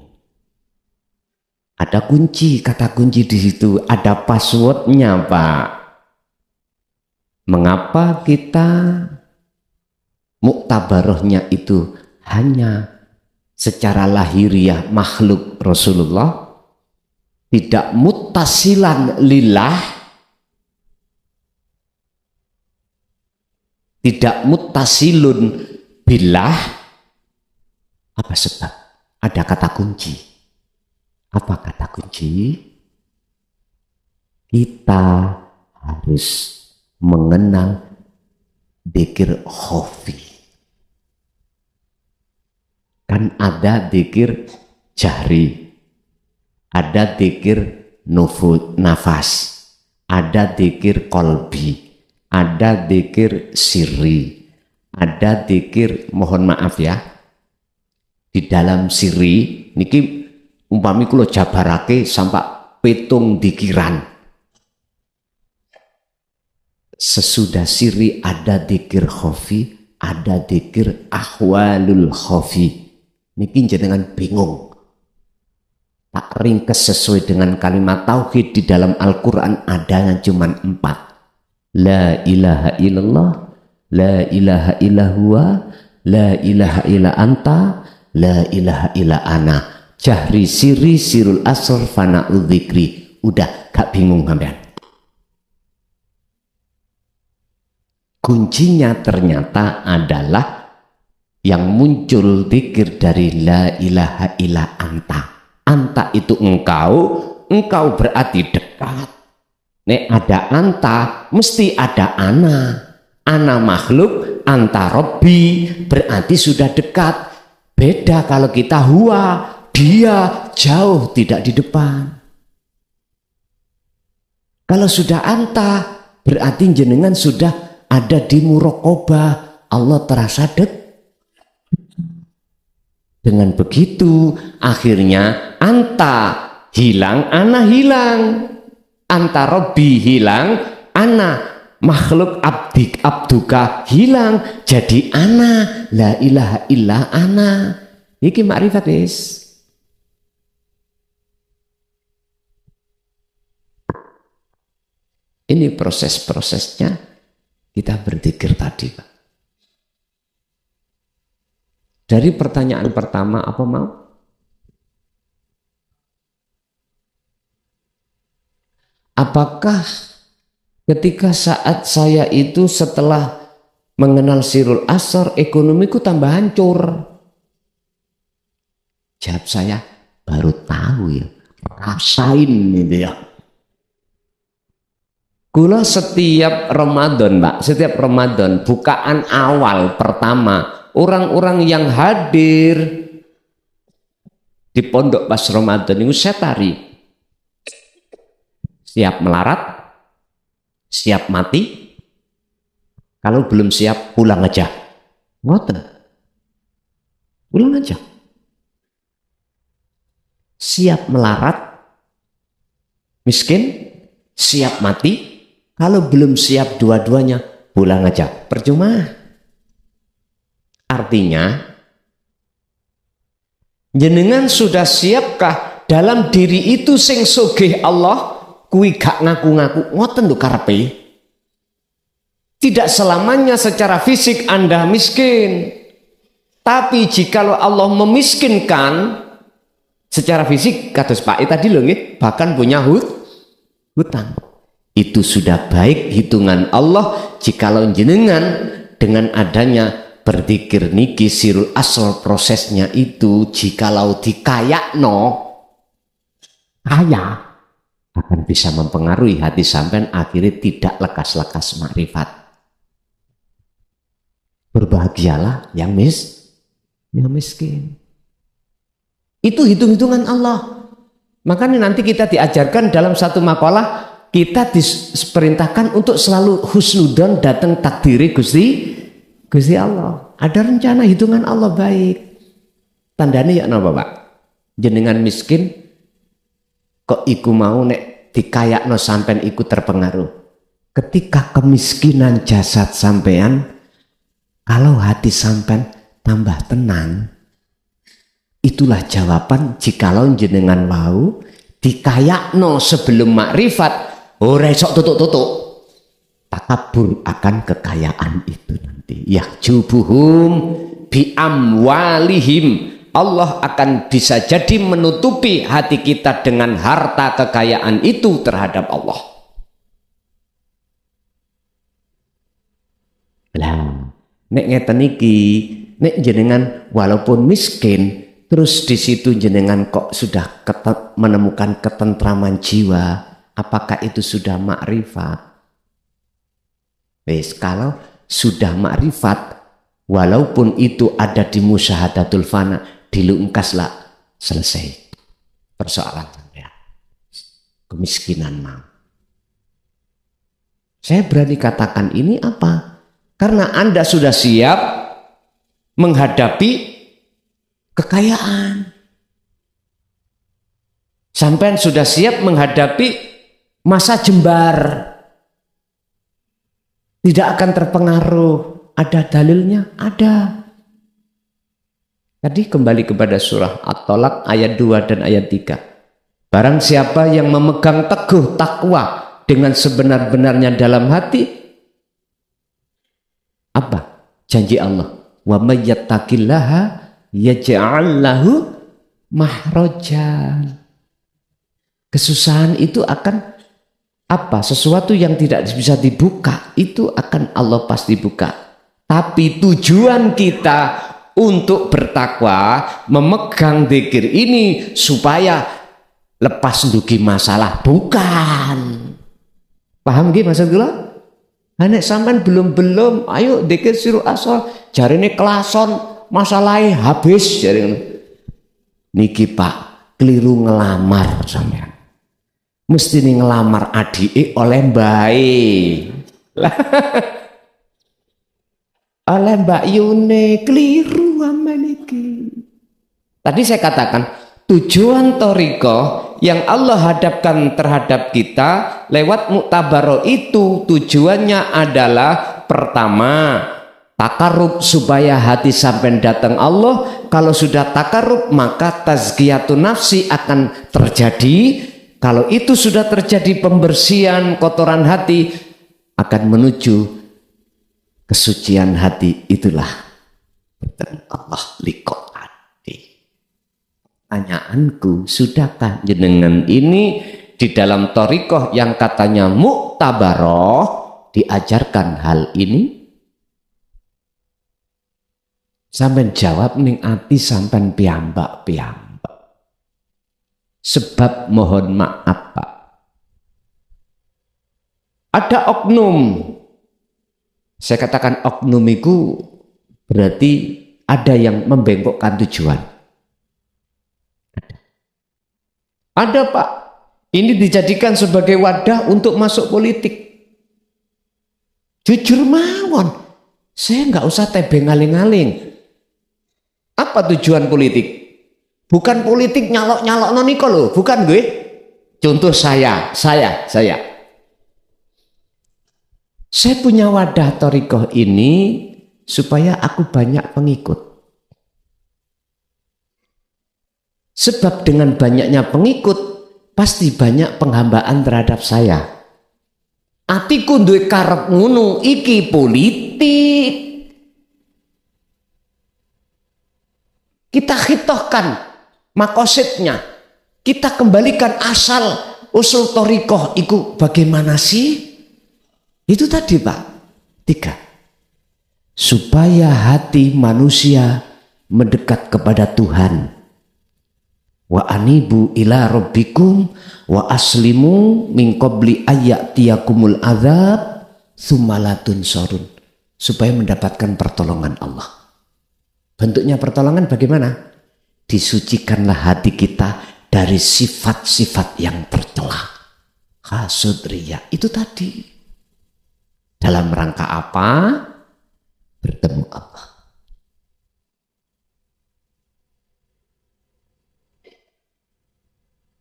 Ada kunci, kata kunci di situ, ada passwordnya, Pak. Mengapa kita muktabarohnya itu hanya secara lahiriah makhluk Rasulullah, tidak muttasilan lillah, tidak muttasilun billah? Apa sebab? Ada kata kunci. Apa kata kunci? Kita harus mengenal dzikir khafi. Kan ada dzikir jahri, ada dzikir nafas, ada dzikir kolbi, ada dzikir sirri, ada dzikir, mohon maaf ya, di dalam sirri niki umpami kula jabarake sampai pitung dikiran. Sesudah sirri ada dzikir khafi, ada dzikir ahwalul khafi. Niki jenengan bingung. Tak ringkes sesuai dengan kalimat tauhid di dalam Al-Quran adanya cuma 4. La ilaha illallah, la ilaha illallah, la ilaha illa anta, la ilaha illa ana. Jahri siri sirul asr fana'u dzikri. Udah gak bingung sampean. Kuncinya ternyata adalah yang muncul dzikir dari la ilaha illa anta. Anta itu engkau, engkau berarti dekat. Nek ada anta, mesti ada ana. Ana makhluk, anta Rabbi, berarti sudah dekat. Beda kalau kita huwa, dia jauh, tidak di depan. Kalau sudah anta, berarti jenengan sudah ada di muraqabah. Allah terasa dekat. Dengan begitu, akhirnya anta hilang, ana hilang. Anta Rabbi hilang, ana makhluk abduka hilang. Jadi ana, la ilaha illa ana. Iki makrifat wis. Ini proses-prosesnya kita berzikir tadi, Pak. Dari pertanyaan pertama, apa mau? Apakah ketika saat saya itu setelah mengenal sirul asar, ekonomiku tambah hancur? Jawab saya, baru tahu ya, rasain gitu ya. Kula setiap Ramadan, Pak, setiap Ramadan bukaan awal pertama, orang-orang yang hadir di pondok pas Ramadan itu saya tarik. Siap melarat, siap mati, kalau belum siap pulang aja. Ngoten. Pulang aja. Siap melarat, miskin, siap mati. Kalau belum siap dua-duanya, pulang aja. Percuma. Artinya, jenengan sudah siapkah dalam diri itu sing sugih Allah, kui gak ngaku-ngaku, ngoten lho karepe. Tidak selamanya secara fisik Anda miskin. Tapi jikalau Allah memiskinkan secara fisik, kados Pak tadi lho nggih, bahkan punya hutang. Itu sudah baik hitungan Allah jikalau jenengan dengan adanya berzikir niki sirul asal prosesnya itu jikalau dikayakno kaya akan bisa mempengaruhi hati sampean akhirnya tidak lekas-lekas makrifat. Berbahagialah yang miskin. Itu hitung-hitungan Allah. Makanya nanti kita diajarkan dalam satu makalah, kita diperintahkan untuk selalu husnudon datang takdiri Gusti Allah. Ada rencana hitungan Allah baik. Tandanya ya napa Pak? Jenengan miskin kok iku mau nek dikayakno sampean iku terpengaruh. Ketika kemiskinan jasad sampean, kalau hati sampean tambah tenang, itulah jawaban jikalau jenengan mau dikayakno sebelum makrifat, ora iso tutuk-tutuk. Takabur akan kekayaan itu nanti. Yahjubuhum bi amwalihim. Allah akan bisa jadi menutupi hati kita dengan harta kekayaan itu terhadap Allah. Lah, nek ngeten iki, nek jenengan walaupun miskin, terus di situ jenengan kok sudah menemukan ketentraman jiwa, apakah itu sudah makrifat? Wes, kalau sudah makrifat, walaupun itu ada di musyahadatul fana, dilungkaslah, selesai persoalan saya. Kemiskinan mau. Saya berani katakan ini apa? Karena Anda sudah siap menghadapi kekayaan. Sampai sudah siap menghadapi masa jembar. Tidak akan terpengaruh. Ada dalilnya? Ada. Tadi kembali kepada surah At-Tolak ayat 2 dan ayat 3. Barang siapa yang memegang teguh takwa dengan sebenar-benarnya dalam hati, apa? Janji Allah. Wa may yattaqillaha yaj'al lahu mahrajan. Kesusahan itu akan apa? Sesuatu yang tidak bisa dibuka, itu akan Allah pasti buka. Tapi tujuan kita untuk bertakwa, memegang dzikir ini supaya lepas ndugi masalah, bukan. Paham nggih maksud kula? Nek sampean belum, ayo dzikir sirul asal, jarine kelason, masalahnya habis jarine. Niki Pak, keliru ngelamar sampean. Mesti ngelamar adike oleh mbae. Oleh Mbak Yune, keliru aman iki. Tadi saya katakan tujuan thariqah yang Allah hadapkan terhadap kita lewat muktabaroh itu tujuannya adalah pertama takarrub supaya hati sampai datang Allah. Kalau sudah takarrub maka tazkiyatun nafsi akan terjadi. Kalau itu sudah terjadi pembersihan kotoran hati akan menuju kesucian hati, itulah bertemu Allah liqo hati. Pertanyaanku, sudahkah jenengan ini di dalam thariqah yang katanya muktabaroh diajarkan hal ini? Sampai jawab ning ati sampean piyambak-piyambak. Sebab mohon maaf Pak, ada oknum. Saya katakan oknum itu berarti ada yang membengkokkan tujuan. Ada Pak, ini dijadikan sebagai wadah untuk masuk politik. Jujur mawon, saya nggak usah tebeng ngaling-ngaling. Apa tujuan politik? Bukan politik nyalok-nyalok noniko loh, bukan gue. Contoh saya. Saya punya wadah thariqah ini supaya aku banyak pengikut. Sebab dengan banyaknya pengikut pasti banyak penghambaan terhadap saya. Atiku duwe karep ngono iki politik. Kita khitohkan makosidnya, kita kembalikan asal usul thariqah itu bagaimana sih? Itu tadi Pak, 3. supaya hati manusia mendekat kepada Tuhan. Wa anibu ila rabbikum wa aslimu min qabli ayyatiyakumul adzab tsumma la tunsurun, supaya mendapatkan pertolongan Allah. Bentuknya pertolongan bagaimana? Disucikanlah hati kita dari sifat-sifat yang tercela, hasud, riya. Itu tadi. Dalam rangka apa? Bertemu Allah.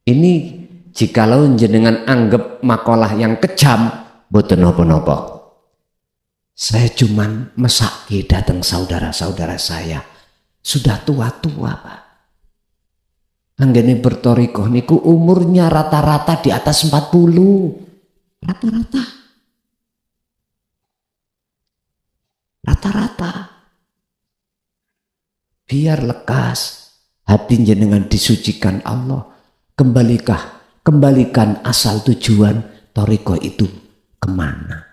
Ini jikalau jenengan anggap makalah yang kejam, boten napa-napa. Saya cuman mesake datang saudara-saudara saya. Sudah tua-tua, Pak. Anggene bertorikoh niku umurnya rata-rata di atas 40. Rata-rata. Rata-rata. Biar lekas hati jenengan disucikan Allah. Kembalikan asal tujuan torikoh itu kemana?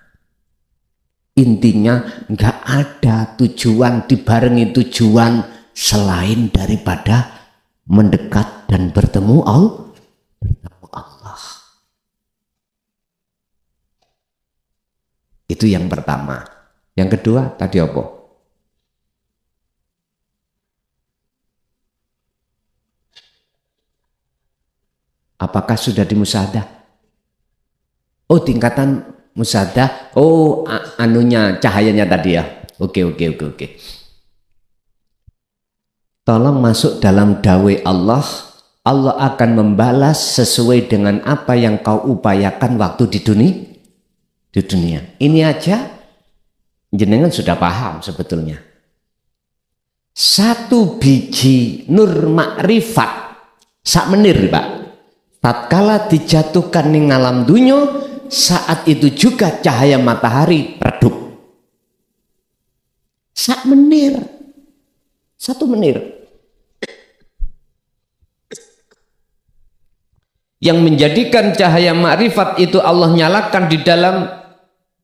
Intinya nggak ada tujuan dibarengi tujuan selain daripada mendekat dan bertemu Allah. Itu yang pertama. Yang kedua tadi apa? Apakah sudah dimusyahadah? Oh, tingkatan musyahadah. Oh, anunya cahayanya tadi ya. Oke. Tolong masuk dalam dawe Allah. Allah akan membalas sesuai dengan apa yang kau upayakan waktu di dunia. Ini aja jenengan sudah paham sebetulnya. Satu biji nur makrifat sak menir, Pak. Tatkala dijatuhkan ning alam dunya, saat itu juga cahaya matahari redup. Sak menir. 1 menir. Yang menjadikan cahaya makrifat itu Allah nyalakan di dalam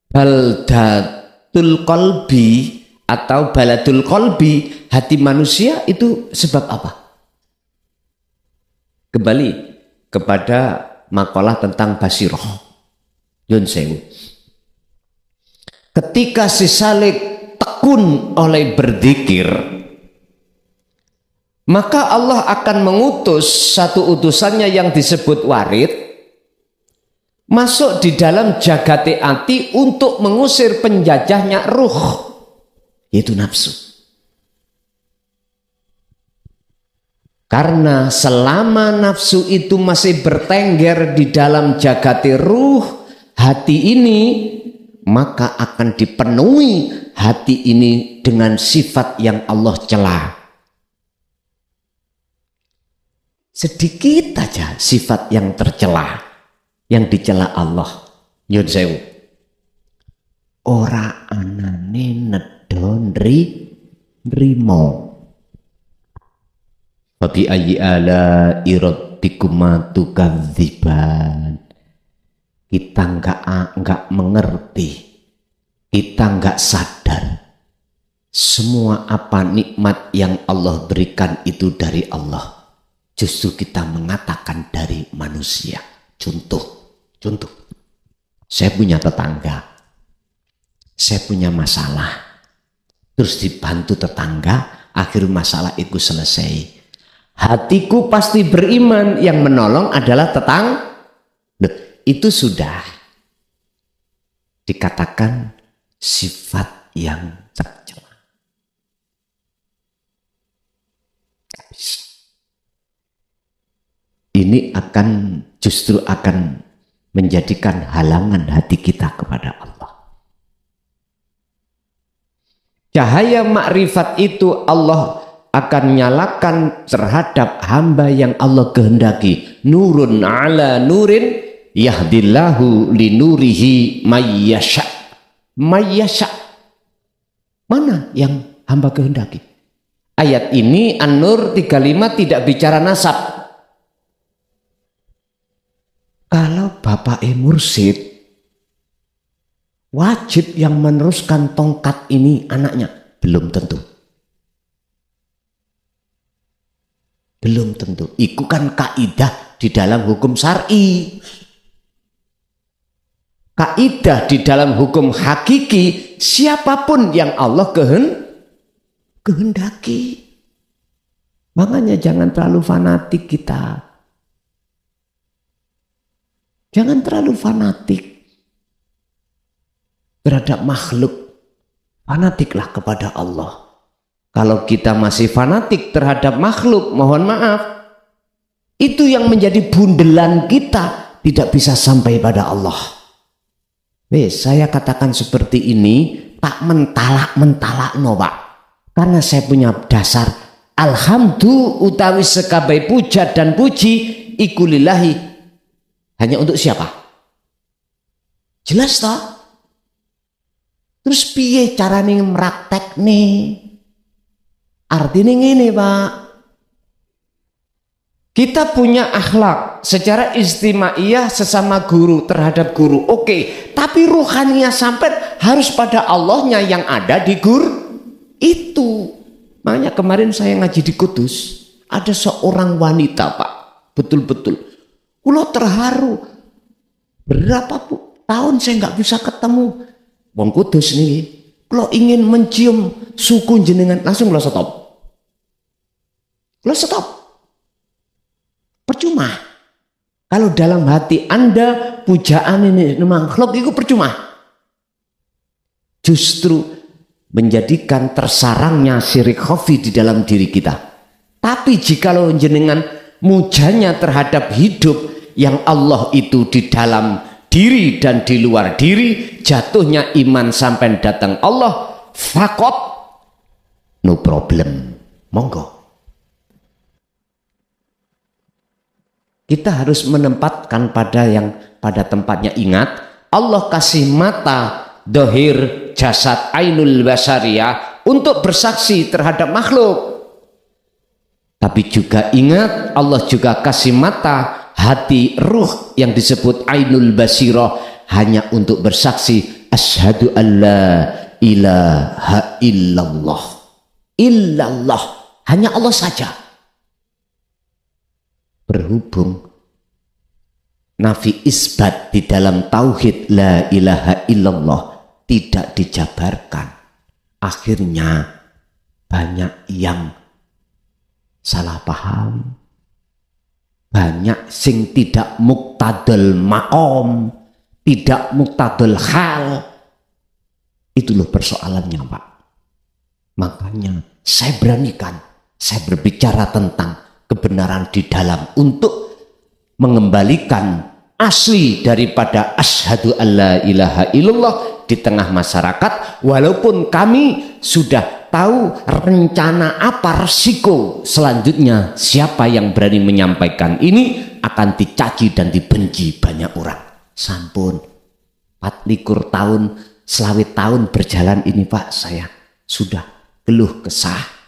baldatul qalbi atau baladul qalbi, hati manusia, itu sebab apa? Kembali kepada makalah tentang basiroh. Yun sewu. Ketika si Saleh tekun oleh berzikir, maka Allah akan mengutus satu utusannya yang disebut warid masuk di dalam jagate ati untuk mengusir penjajahnya ruh, yaitu nafsu. Karena selama nafsu itu masih bertengger di dalam jagate ruh hati ini, maka akan dipenuhi hati ini dengan sifat yang Allah cela. Sedikit aja sifat yang tercela, yang dicela Allah. Nyun sewu. Ora anane nedon rimo. Fabi ayyi ala irabbikuma tukadziban. Kita enggak mengerti, kita enggak sadar semua apa nikmat yang Allah berikan itu dari Allah. Justru kita mengatakan dari manusia. Contoh. Saya punya tetangga, saya punya masalah, terus dibantu tetangga, akhir masalah itu selesai. Hatiku pasti beriman, yang menolong adalah tetangga. Itu sudah dikatakan sifat yang tercela. Ini justru akan menjadikan halangan hati kita kepada Allah. Cahaya makrifat itu Allah akan nyalakan terhadap hamba yang Allah kehendaki. Nurun ala nurin yahdillahu linurihi mayyasha. Mayyasha. Mana yang hamba kehendaki? Ayat ini An-Nur 35 tidak bicara nasab. Kalau bapak mursid, wajib yang meneruskan tongkat ini anaknya? Belum tentu. Belum tentu. Itu kan kaidah di dalam hukum syar'i. Kaidah di dalam hukum hakiki, siapapun yang Allah kehendaki. Makanya jangan terlalu fanatik kita. Jangan terlalu fanatik terhadap makhluk. Fanatiklah kepada Allah. Kalau kita masih fanatik terhadap makhluk, mohon maaf, itu yang menjadi bundelan kita, tidak bisa sampai pada Allah. Saya katakan seperti ini, tak mentalak no Pak. Karena saya punya dasar, alhamdulillah utawi sekabai puja dan puji, ikulillahi. Hanya untuk siapa? Jelas toh? Terus piye carane meraktekne? Artinya ini Pak, kita punya akhlak secara istimaiyah sesama guru terhadap guru, oke, tapi ruhaniyah sampai harus pada Allahnya yang ada di guru itu. Makanya kemarin saya ngaji di Kudus, ada seorang wanita Pak, betul-betul kulo terharu, berapa tahun saya nggak bisa ketemu wong Kudus nih, kulo ingin mencium suku jenengan, langsung kulo stop. Lo stop. Percuma. Kalau dalam hati Anda pujaan ini makhluk itu percuma. Justru menjadikan tersarangnya syirik khafi di dalam diri kita. Tapi jikalau jenengan mujanya terhadap hidup yang Allah itu di dalam diri dan di luar diri, jatuhnya iman sampai datang Allah, fakot, no problem. Monggo. Kita harus menempatkan pada tempatnya. Ingat, Allah kasih mata dohir jasad ainul basariyah untuk bersaksi terhadap makhluk. Tapi juga ingat, Allah juga kasih mata hati ruh yang disebut ainul basirah hanya untuk bersaksi asyhadu alla ilaha illallah. Illallah, hanya Allah saja. Berhubung nafi isbat di dalam tauhid la ilaha illallah tidak dijabarkan, akhirnya banyak yang salah paham, banyak sing tidak muktadul maqam, tidak muktadul hal. Itu loh persoalannya Pak. Makanya saya beranikan, saya berbicara tentang kebenaran di dalam untuk mengembalikan asli daripada asyhadu alla ilaha illallah di tengah masyarakat, walaupun kami sudah tahu rencana apa resiko selanjutnya. Siapa yang berani menyampaikan ini akan dicaci dan dibenci banyak orang. Sampun 24 tahun, selawit tahun berjalan ini Pak, saya sudah keluh kesah.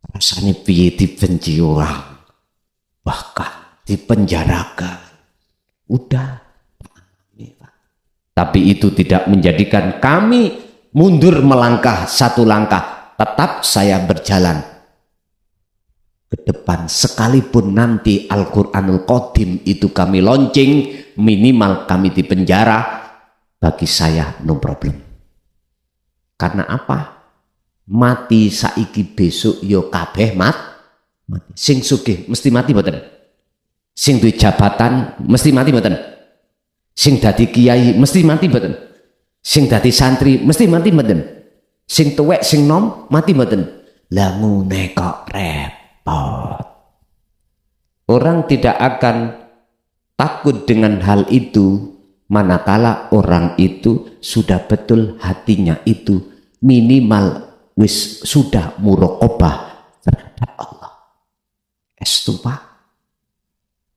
Rasanya piye dibenci orang, bahkan dipenjarakan. Udah. Tapi itu tidak menjadikan kami mundur melangkah satu langkah. Tetap saya berjalan ke depan. Sekalipun nanti Al-Quranul Qadim itu kami launching, minimal kami dipenjara, bagi saya no problem. Karena apa? Mati saiki besok yo kabeh mati. Sing sugih mesti mati mboten? Sing duwe jabatan mesti mati mboten? Sing dadi kiai mesti mati mboten? Sing dadi santri mesti mati mboten? Sing tuwek sing nom mati mboten? Lah ngene kok repot. Orang tidak akan takut dengan hal itu manakala orang itu sudah betul hatinya itu minimal wis sudah muraqabah terhadap Allah. Estu Pak.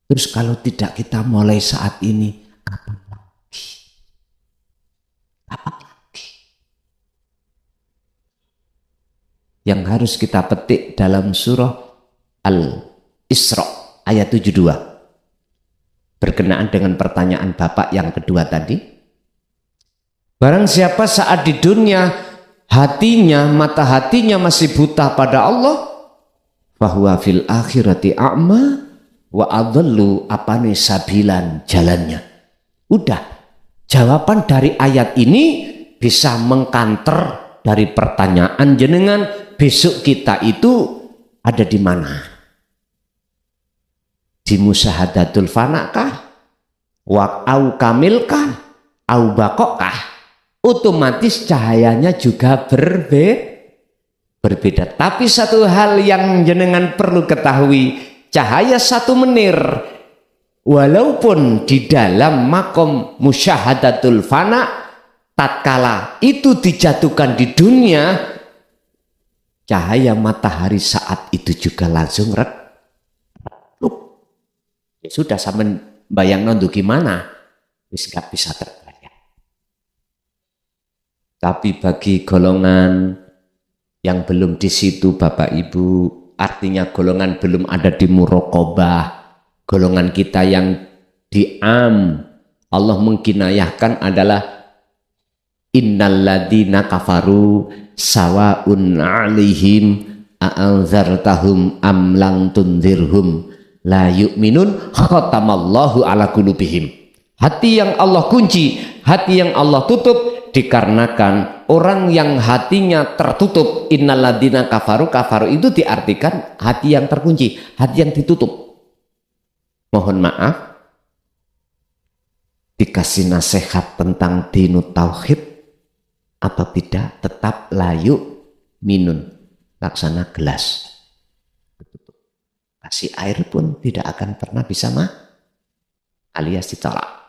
Terus kalau tidak kita mulai saat ini, kapan lagi? Kapan lagi? Yang harus kita petik dalam surah Al-Isra ayat 72. Berkenaan dengan pertanyaan Bapak yang kedua tadi. Barang siapa saat di dunia hatinya, mata hatinya masih buta pada Allah, fahuwa fil akhirati a'ma wa adallu apane sabilan jalannya. Udah, jawaban dari ayat ini bisa mengkanter dari pertanyaan jenengan, besok kita itu ada di mana? Di musyahadatul fanakah? Au kamilkah? Au bakokah? Otomatis cahayanya juga berbeda. Tapi satu hal yang jenengan perlu ketahui, cahaya 1 menir walaupun di dalam makom musyahadatul fana, tatkala itu dijatuhkan di dunia, cahaya matahari saat itu juga langsung redup. Ya sudah, sampean bayangno gimana? Wis gak bisa terbayang. Tapi bagi golongan yang belum di situ Bapak Ibu, artinya golongan belum ada di muraqabah, golongan kita yang diam, Allah mengkinayahkan adalah innalladzina kafaru sawaun 'alaihim a'anzartahum am lam tunzirhum la yu'minun khatamallahu ala qulubihim. Hati yang Allah kunci, hati yang Allah tutup, dikarenakan orang yang hatinya tertutup. Innalladzina kafaru, kafaru itu diartikan hati yang terkunci, hati yang ditutup. Mohon maaf, dikasih nasihat tentang dinut tauhid atau tidak, tetap layu minun, laksana gelas kasih air pun tidak akan pernah bisa alias ditolak.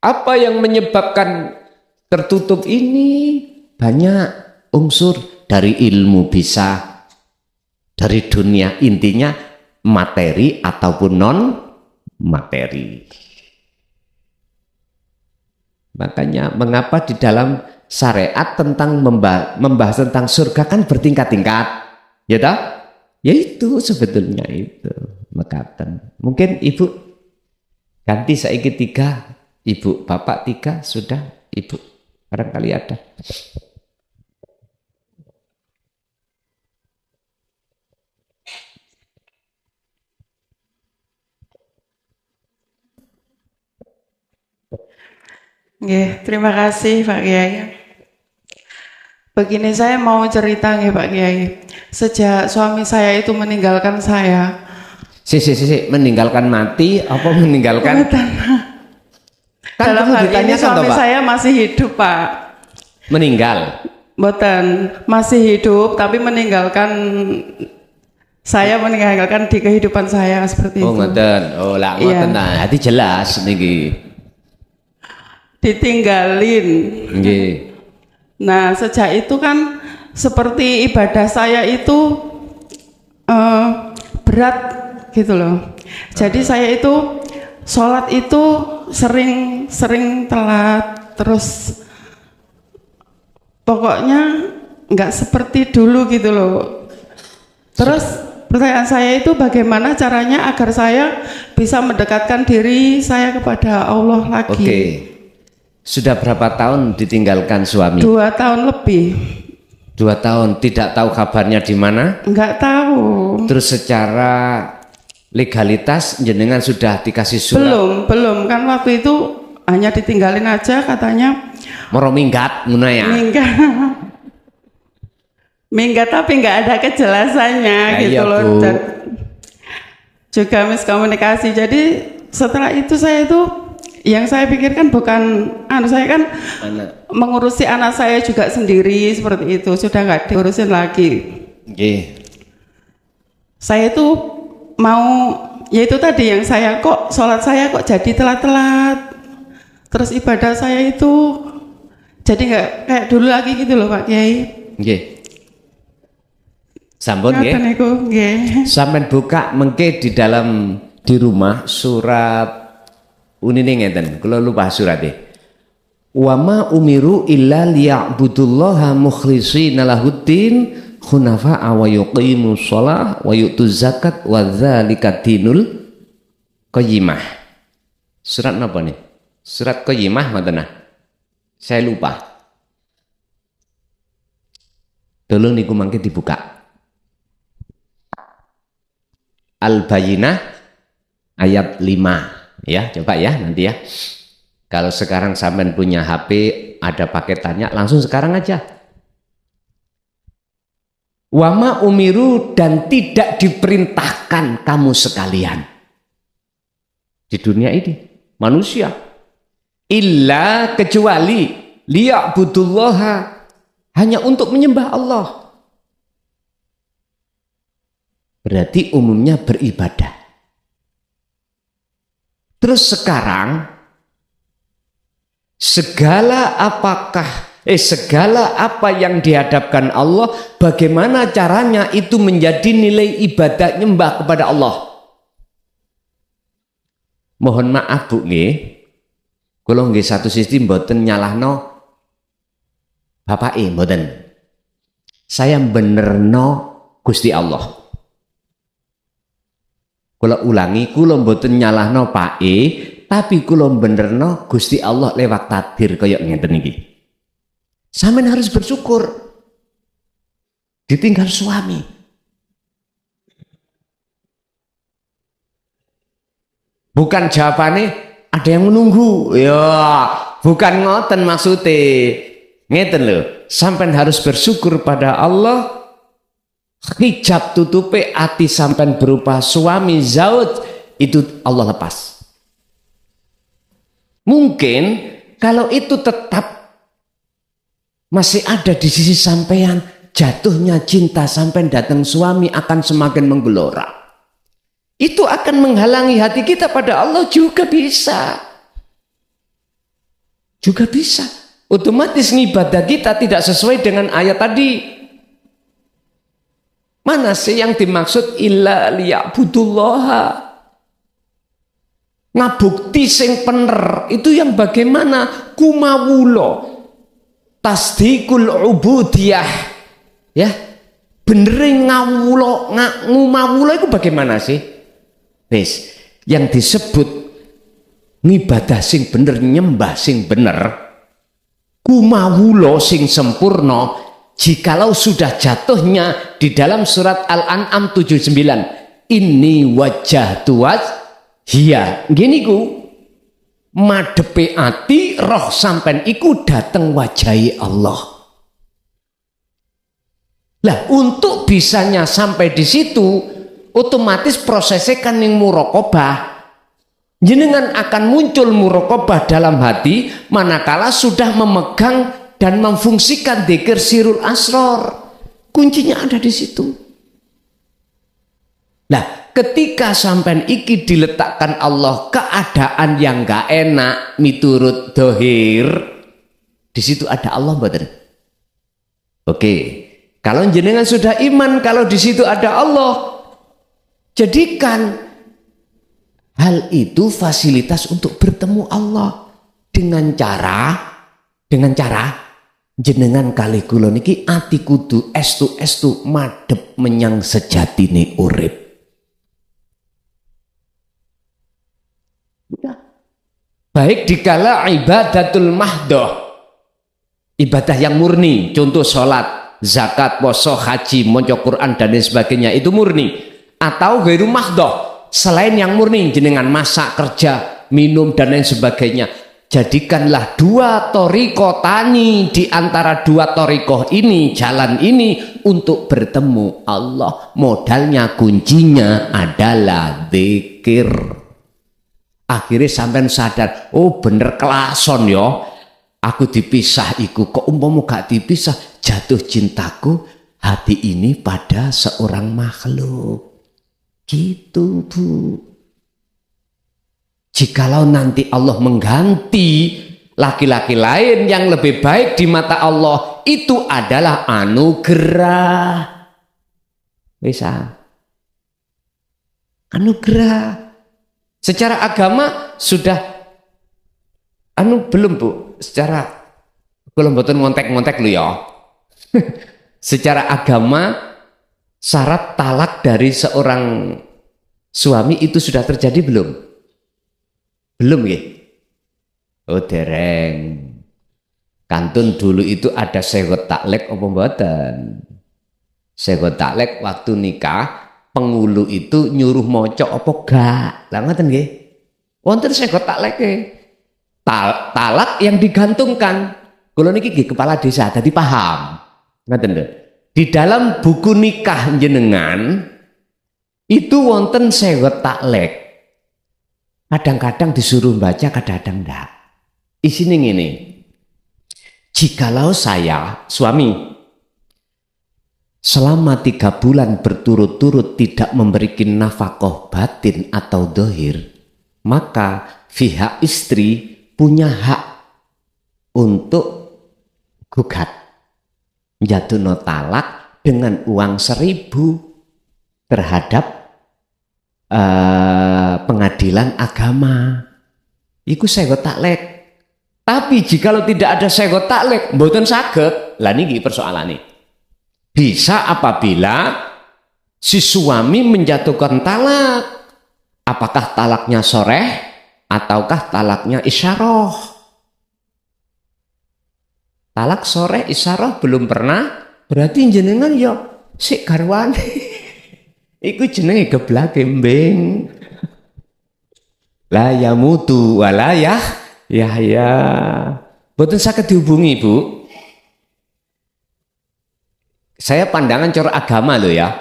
Apa yang menyebabkan tertutup ini? Banyak unsur, dari ilmu bisa, dari dunia, intinya materi ataupun non materi. Makanya mengapa di dalam syariat tentang membahas tentang surga kan bertingkat-tingkat, ya toh? Ya itu sebetulnya itu mekaten. Mungkin ibu ganti saiki 3, ibu bapak 3 sudah, ibu barangkali ada. Nggih, terima kasih Pak Kiai. Begini, saya mau cerita nggih Pak Kiai. Sejak suami saya itu meninggalkan saya. Meninggalkan mati apa meninggalkan? Kan dalam hal ini suami saya masih hidup Pak. Meninggal? Mboten, masih hidup tapi meninggalkan saya, meninggalkan di kehidupan saya seperti itu. Oh ngoten, oh lah ngoten nah, hati jelas niki. Ditinggalin. Nggih. Nah sejak itu kan seperti ibadah saya itu berat gitu loh. Jadi saya itu sholat itu sering telat, terus pokoknya nggak seperti dulu gitu loh. Terus pertanyaan saya itu bagaimana caranya agar saya bisa mendekatkan diri saya kepada Allah lagi. Oke. Sudah berapa tahun ditinggalkan suami? 2 tahun lebih. 2 tahun, tidak tahu kabarnya di mana? Enggak tahu. Terus secara legalitas jenengan sudah dikasih surat? Belum kan waktu itu hanya ditinggalin aja katanya. Moro minggat ngono ya. Minggat tapi nggak ada kejelasannya gitu loh. Dan juga miskomunikasi. Jadi setelah itu saya itu yang saya pikirkan bukan saya kan mengurusi anak saya juga sendiri seperti itu, sudah nggak diurusin lagi. Saya itu mau, yaitu tadi yang saya kok sholat saya kok jadi telat-telat, terus ibadah saya itu jadi nggak kayak dulu lagi gitu loh Pak Kiai. Sampun nggih. Sampeyan buka mengke di rumah surat unine ngeten, kula lupa surate. Wa ma umiru illa liya'budullaha mukhlishina lahuddin hunafa'a wa yuqimus shalah wa yu'tuz zakat wa dzalika dinul qayyimah. Surat napa nih? Surat Qayyimah ngoten nah. Saya lupa. Tolong niku mangke dibuka. Al-Bayyinah ayat 5 ya, coba ya nanti ya. Kalau sekarang sampean punya HP, ada paketannya, langsung sekarang aja. Wama umiru, dan tidak diperintahkan kamu sekalian di dunia ini, manusia, illa kecuali liya'budullaha, hanya untuk menyembah Allah. Berarti umumnya beribadah. Terus sekarang segala apa yang dihadapkan Allah, bagaimana caranya itu menjadi nilai ibadah nyembah kepada Allah. Mohon maaf Bu nggih, kula nggih satu sisi mboten nyalahno bapake mboten. Saya benerno Gusti Allah. Kula ulangi, kula mboten nyalahno pake, tapi kula benerno Gusti Allah lewat takdir kaya ngeten iki. Sampeyan harus bersyukur ditinggal suami. Bukan jawabannya ada yang menunggu. Ya, bukan ngoten maksudnya. Ngeten lho, sampeyan harus bersyukur pada Allah. Hijab tutupe ati sampeyan berupa suami zauj itu Allah lepas. Mungkin kalau itu tetap masih ada di sisi sampean, jatuhnya cinta sampean datang suami akan semakin menggelora. Itu akan menghalangi hati kita pada Allah juga bisa. Juga bisa. Otomatis ibadah kita tidak sesuai dengan ayat tadi. Mana sih yang dimaksud illa liya'budullaha? Ngabukti sing pener itu yang bagaimana? Kumawulo. Tasdikul ubudiyah, ya, bener ngumawulo itu bagaimana sih? Wis, yang disebut ngibadah sing bener, nyembah sing bener, kumawulo sing sempurna, jikalau sudah jatuhnya di dalam surat Al-An'am 79, ini wajah tuas, hiya, gini ku. Madepe ati roh sampen iku dateng wajahi Allah. Lah untuk bisanya sampai di situ otomatis prosesnya kan yang muraqabah. Jenengan akan muncul muraqabah dalam hati manakala sudah memegang dan memfungsikan dzikir sirul asror. Kuncinya ada di situ. Nah, ketika sampean iki diletakkan Allah keadaan yang gak enak miturut dohir, di situ ada Allah mboten? Oke, kalau jenengan sudah iman kalau di situ ada Allah, jadikan hal itu fasilitas untuk bertemu Allah dengan cara jenengan kali kula niki ati kudu estu madhep menyang sejatine urip. Baik dikala ibadatul mahdoh, ibadah yang murni, contoh sholat, zakat, puasa, haji, maca Quran dan lain sebagainya, itu murni. Atau ghairu mahdoh, selain yang murni, jenengan masak, kerja, minum dan lain sebagainya. Jadikanlah dua thariqah tani di antara dua thariqah ini, jalan ini untuk bertemu Allah. Modalnya, kuncinya adalah zikir. Akhirnya sampean sadar, oh bener kelason yo, aku dipisah iku, kok umpama gak dipisah, jatuh cintaku hati ini pada seorang makhluk. Gitu Bu. Jikalau nanti Allah mengganti laki-laki lain yang lebih baik di mata Allah, itu adalah anugerah. Bisa. Anugerah. Secara agama sudah belum Bu, secara belum betul ngontek-ngontek lu ya. Secara agama syarat talak dari seorang suami itu sudah terjadi belum? Belum ya? Oh dereng. Kantun dulu itu ada segot taklek apa mboten? Segot taklek waktu nikah pengulu itu nyuruh mocok apa gak? Lah ngoten nggih. Wonten segot takleke. Talak yang digantungkan. Kula niki nggih kepala desa dadi paham. Ngoten lho. Di dalam buku nikah jenengan itu wonten segot taklek. Kadang-kadang disuruh baca, kadang-kadang enggak. Isine ngene. Jikalau saya, suami, selama 3 bulan berturut-turut tidak memberikan nafkah batin atau dohir, maka pihak istri punya hak untuk gugat. Jatuhno talak dengan uang 1.000 terhadap pengadilan agama. Iku segot taklek. Tapi jikalau tidak ada segot taklek, mboten saged. Lah niki persoalane. Bisa apabila si suami menjatuhkan talak. Apakah talaknya soreh ataukah talaknya isyarah? Talak soreh isyarah belum pernah, berarti jenengan ya sik garwane. Iku jenenge geblak gembeng. La yamutu wala ya. Boten saged dihubungi, Bu. Saya pandangan cara agama loh ya.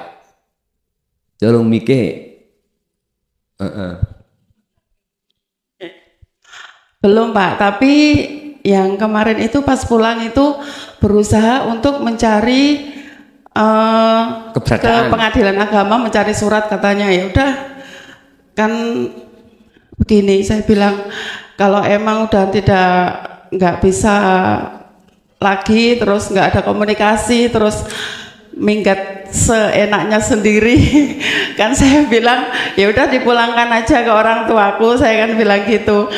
Tolong mikir. Belum Pak, tapi yang kemarin itu pas pulang itu berusaha untuk mencari ke pengadilan agama, mencari surat, katanya ya udah kan begini. Saya bilang kalau emang udah nggak bisa lagi, terus nggak ada komunikasi, terus minggat seenaknya sendiri, kan saya bilang ya udah dipulangkan aja ke orang tuaku, saya kan bilang gitu.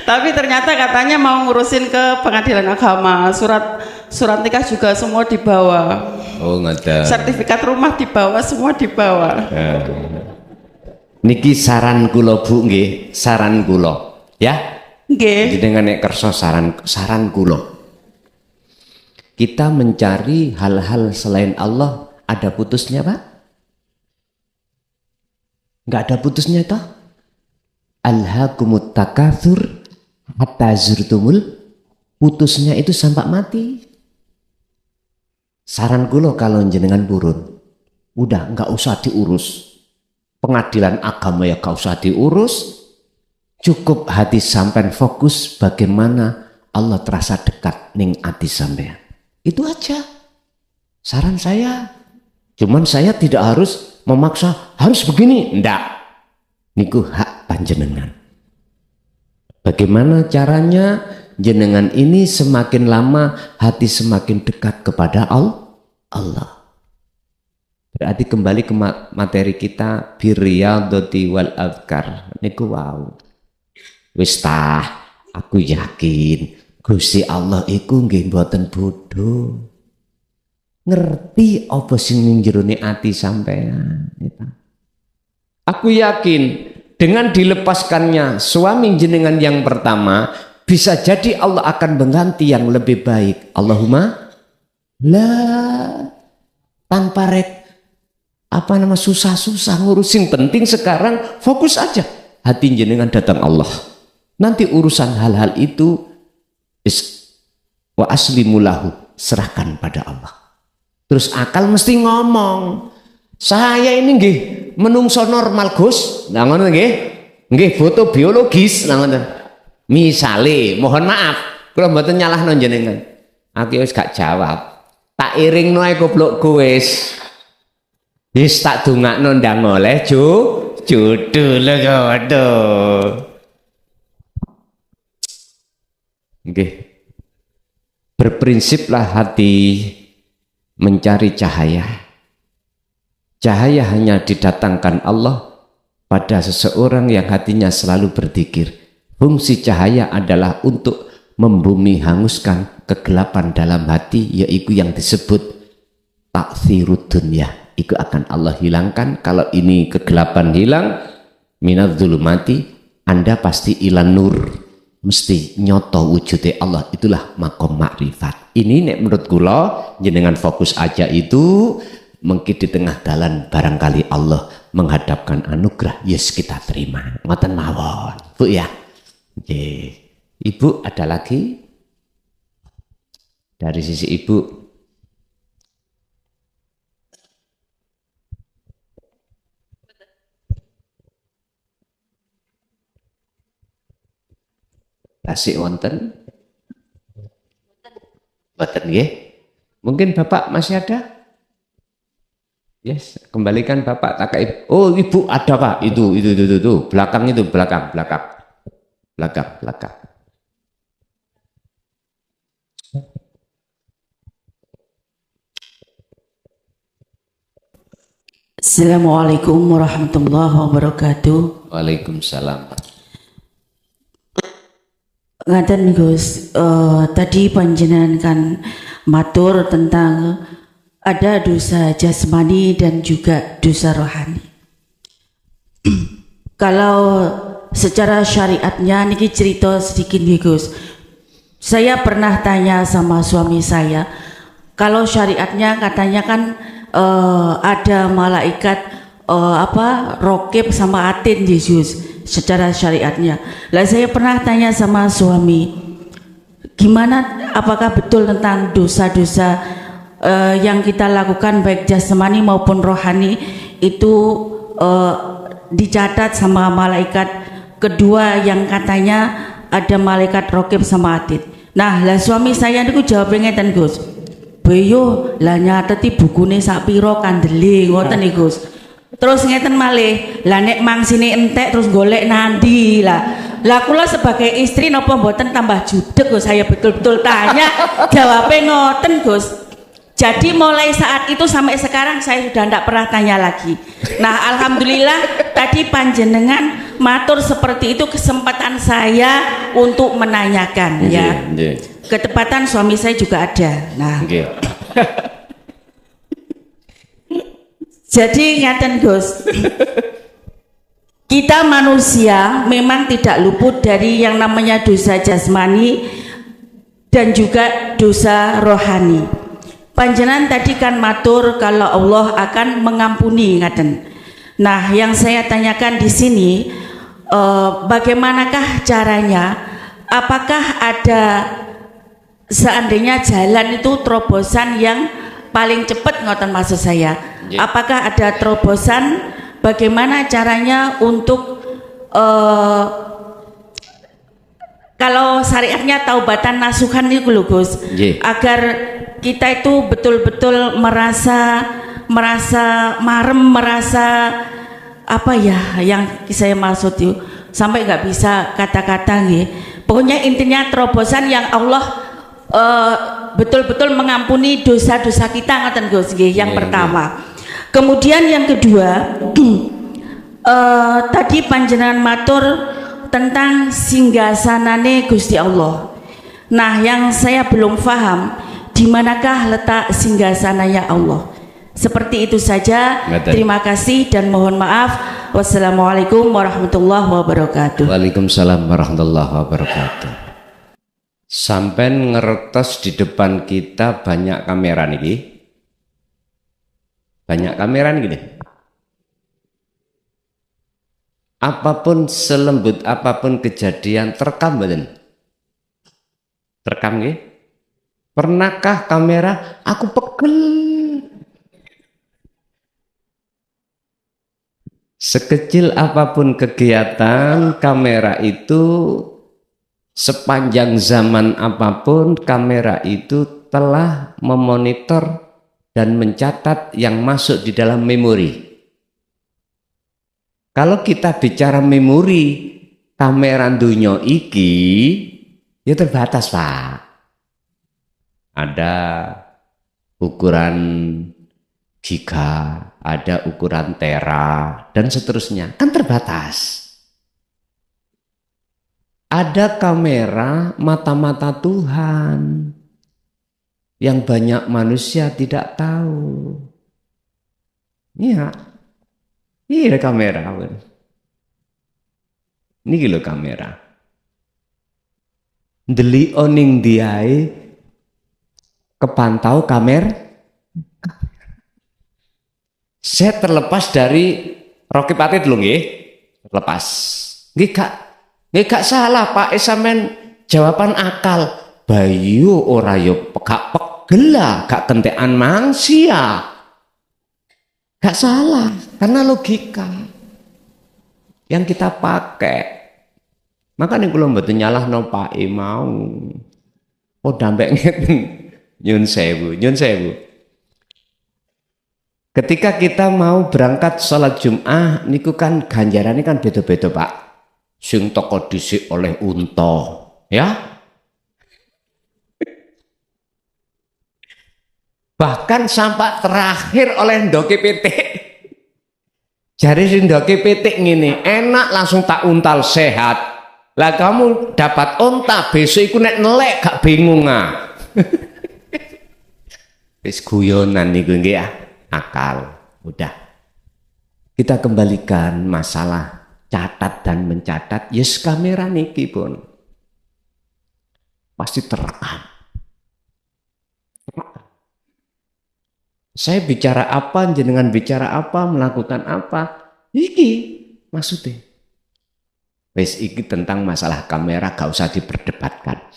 Tapi ternyata katanya mau ngurusin ke pengadilan agama, surat nikah juga semua dibawa. Oh ngoten. Sertifikat rumah dibawa, semua dibawa. Niki saran kula Bu nggih, saran kula ya. Nggih. Jenengan nek kersa saran kula. Kita mencari hal-hal selain Allah, ada putusnya Pak? Enggak ada putusnya toh? Alhaakumut takatsur hatta zurtumul, putusnya itu sampai mati. Saran kula kalau jenengan purun, udah enggak usah diurus. Pengadilan agama ya gak usah diurus, cukup hati sampean fokus bagaimana Allah terasa dekat ning hati sampean. Itu aja saran saya. Cuman saya tidak harus memaksa harus begini, ndak. Niku hak panjenengan. Bagaimana caranya jenengan ini semakin lama hati semakin dekat kepada Allah. Berarti kembali ke materi kita birriyadhati wal adhkar. Niku wow. Wis tah, aku yakin Gusti Allah iku nggih mboten bodho. Ngerti apa sing ning jerone ati sampean. Aku yakin dengan dilepaskannya suami jenengan yang pertama, bisa jadi Allah akan mengganti yang lebih baik. Allahumma la, tanpa susah-susah ngurusin. Penting sekarang fokus aja hati jenengan datang Allah. Nanti urusan hal-hal itu wa aslimulahu, serahkan pada Allah. Terus akal mesti ngomong, saya ini nggih menungso normal Gus. Nah ngono nggih. Nggih foto biologis nah ngono. Misale, mohon maaf, kula mboten nyalahno jenengan. Aku wis gak jawab. Tak iringno ae goblokku wis. Wis tak dongakno ndang oleh judul lho. Nggih. Berprinsiplah hati mencari cahaya. Cahaya hanya didatangkan Allah pada seseorang yang hatinya selalu berzikir. Fungsi cahaya adalah untuk membumi hanguskan kegelapan dalam hati, yaitu yang disebut taksirud dunya. Itu akan Allah hilangkan. Kalau ini kegelapan hilang, minadz zulumati, Anda pasti ilan nur. mesti nyoto wujudnya Allah, itulah makom makrifat. Ini nek menurut kula jenengan fokus aja itu mungkin di tengah dalan barangkali Allah menghadapkan anugerah, yes kita terima. Ngoten mawon, Bu ya. Nggih. Ibu ada lagi? Dari sisi Ibu. Tasik wonten? Mboten nggih. Mungkin Bapak masih ada? Yes, kembalikan Bapak tak ke. Oh, Ibu ada Pak. Itu. Belakang itu, belakang. Assalamualaikum warahmatullahi wabarakatuh. Waalaikumsalam. Ngaten Gus, tadi panjenengan kan matur tentang ada dosa jasmani dan juga dosa rohani. Kalau secara syariatnya niki cerita sedikit nih Gus. Saya pernah tanya sama suami saya, kalau syariatnya katanya kan ada malaikat rokib sama atin Yesus secara syariatnya. Lah saya pernah tanya sama suami, gimana apakah betul tentang dosa-dosa yang kita lakukan baik jasmani maupun rohani itu dicatat sama malaikat kedua yang katanya ada malaikat rokib sama atin. Nah lah suami saya niku jawabnya ngeten Gus, Beyo lah nyateti bukune sak pira kandele ngoten nih Gus. Terus ngeten malih, lah nek mangsine entek terus golek nandi lah. Lah kula sebagai istri napa mboten tambah judeg Gus, saya betul-betul tanya, jawabnya ngoten Gus. Jadi mulai saat itu sampai sekarang saya sudah tidak pernah tanya lagi. Nah alhamdulillah tadi panjenengan matur seperti itu, kesempatan saya untuk menanyakan ya. Ketepatan suami saya juga ada. Nah. Jadi ngaten Gus, kita manusia memang tidak luput dari yang namanya dosa jasmani dan juga dosa rohani. Panjenengan tadi kan matur kalau Allah akan mengampuni ngaten. Nah, yang saya tanyakan di sini, bagaimanakah caranya? Apakah ada seandainya jalan itu terobosan yang paling cepat ngoten maksud saya? Apakah ada terobosan bagaimana caranya untuk kalau syariatnya taubatan nasuhan itu lho Gus, agar kita itu betul-betul merasa marem, merasa apa ya yang saya maksud itu sampai nggak bisa kata-kata nggih. Pokoknya intinya terobosan yang Allah betul-betul mengampuni dosa-dosa kita ngoten Gus nggih, yang pertama. Kemudian yang kedua, tadi panjenengan matur tentang singgasanane Gusti Allah. Nah, yang saya belum paham, di manakah letak singgasananya Allah? Seperti itu saja. Terima kasih dan mohon maaf. Wassalamualaikum warahmatullahi wabarakatuh. Waalaikumsalam warahmatullahi wabarakatuh. Sampai ngertos di depan kita banyak kamera nih. Banyak kamera nih. Apapun selembut apapun kejadian terekam badan. Terekam nggih? Pernahkah kamera aku pegel? Sekecil apapun kegiatan kamera itu, sepanjang zaman apapun kamera itu telah memonitor dan mencatat yang masuk di dalam memori. Kalau kita bicara memori kamera dunia iki ya terbatas Pak. Ada ukuran giga, ada ukuran tera dan seterusnya, kan terbatas. Ada kamera mata-mata Tuhan yang banyak manusia tidak tahu. Iya. Iya kamera. Ini loh kamera. ndeli oning diae kepantau kamera. Saya terlepas dari Rocky Patid lho nggih. Terlepas. Nggih gak salah Pak sampean jawaban akal. Bayu ora yo gak pegel gak kentekan mangsia. Gak salah karena logika yang kita pakai. Makanya kalau mboten nyalahno Pak mau. Oh dampek ngeten. Nyun sewu. Ketika kita mau berangkat sholat Jum'ah niku kan ganjarannya kan beda-beda Pak. Sing toko dhisik oleh unta, ya. Bahkan sampai terakhir oleh ndoke pitik. Jari si ndoke pitik ngene, enak langsung tak untal sehat. Lah kamu dapat unta besok iku nek nelek gak bingung Wis guyonan niku nggih ya, akal. Udah. Kita kembalikan masalah catat dan mencatat. Yes kamera niki pun pasti terekam. Saya bicara apa, jenengan bicara apa, melakukan apa, iki maksudnya. Wis iki tentang masalah kamera gak usah diperdebatkan.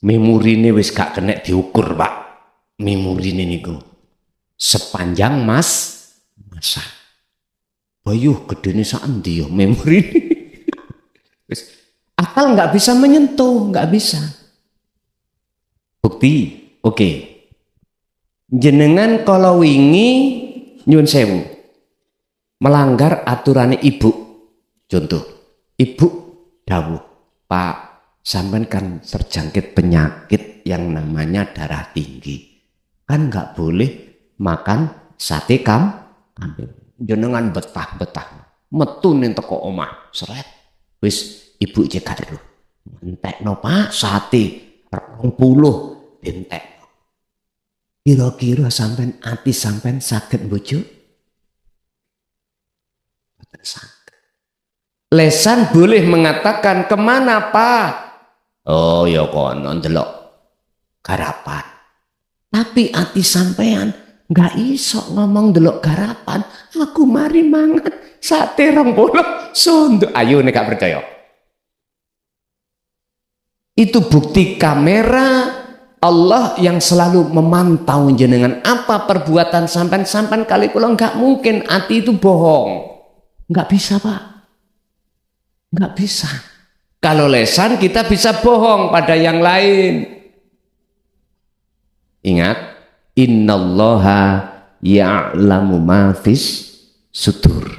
Memori ini wis gak kena diukur Pak. Memori ini niku sepanjang masa. Bayuh gedene sak endi yo memori ini. Wis akal nggak bisa menyentuh, nggak bisa. Bukti, oke. Jenengan kalau wingi nyun sewu melanggar aturan ibu, contoh ibu dawuh Pak sampean kan terjangkit penyakit yang namanya darah tinggi, kan nggak boleh makan sate kambing. Jenengan betah metu ning teko omah seret wis ibu cekat dulu entekno Pak sate 20 entek. Kira-kira sampean ati sampean saged mbojo? Boten saged. Lesan boleh mengatakan kemana Pak? Oh ya kono ndelok garapan. Tapi ati sampean nggak iso ngomong ndelok garapan. Aku mari mangan sate 20 sondok. Ayo nek gak percaya. Itu bukti kamera Allah yang selalu memantau jenengan. Apa perbuatan sampan kali kula nggak mungkin ati itu bohong. Nggak bisa Pak. Nggak bisa. Kalau lesan kita bisa bohong pada yang lain. Ingat, innallaha ya'lamu ma fis sudur.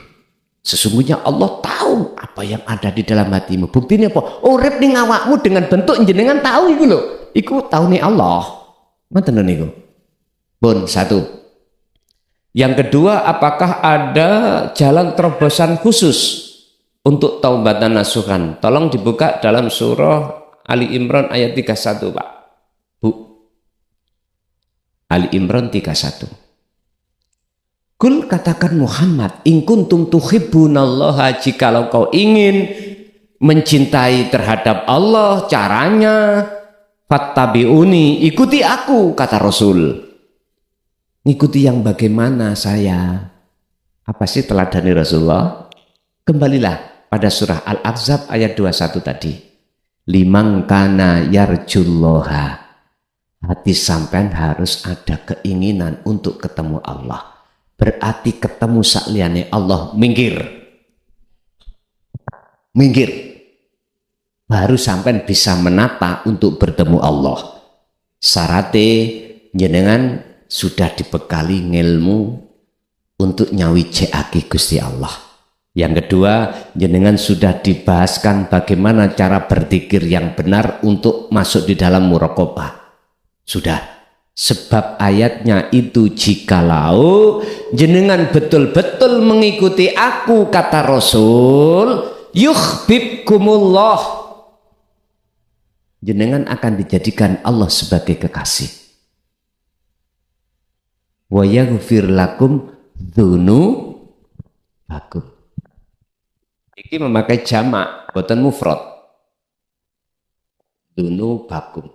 Sesungguhnya Allah tahu apa yang ada di dalam hatimu. Buktinya apa? Urip ning awakmu dengan bentuk jenengan tahu iku lho. Iku tahu nih Allah. Ngoten niku. Pun satu. Yang kedua, apakah ada jalan terobosan khusus untuk taubatan nasuhan? Tolong dibuka dalam surah Ali Imran ayat 31, Pak. Bu. Ali Imran 31. Kul katakan Muhammad, in kuntum tuhibbunallaha, jikalau kau ingin mencintai terhadap Allah, caranya fattabi'uni, ikuti aku, kata Rasul. Ikuti yang bagaimana saya? Apa sih teladani Rasulullah? Kembalilah pada surah Al-Ahzab ayat 21 tadi. Liman kana yarjullaha. Hati sampean harus ada keinginan untuk ketemu Allah. Berarti ketemu sakliyane Allah, minggir. Baru sampean bisa menata untuk bertemu Allah. Syaratnya jenengan sudah dibekali ngilmu untuk nyawijekake Gusti Allah. Yang kedua, jenengan sudah dibahaskan bagaimana cara berzikir yang benar untuk masuk di dalam muraqabah. Sudah. Sebab ayatnya itu, jikalau jenengan betul-betul mengikuti aku, kata Rasul, yuhibbukumullah, jenengan akan dijadikan Allah sebagai kekasih. Wa yaghfir lakum dzunubakum. Iki memakai jamak, boten mufrad. Dzunubakum.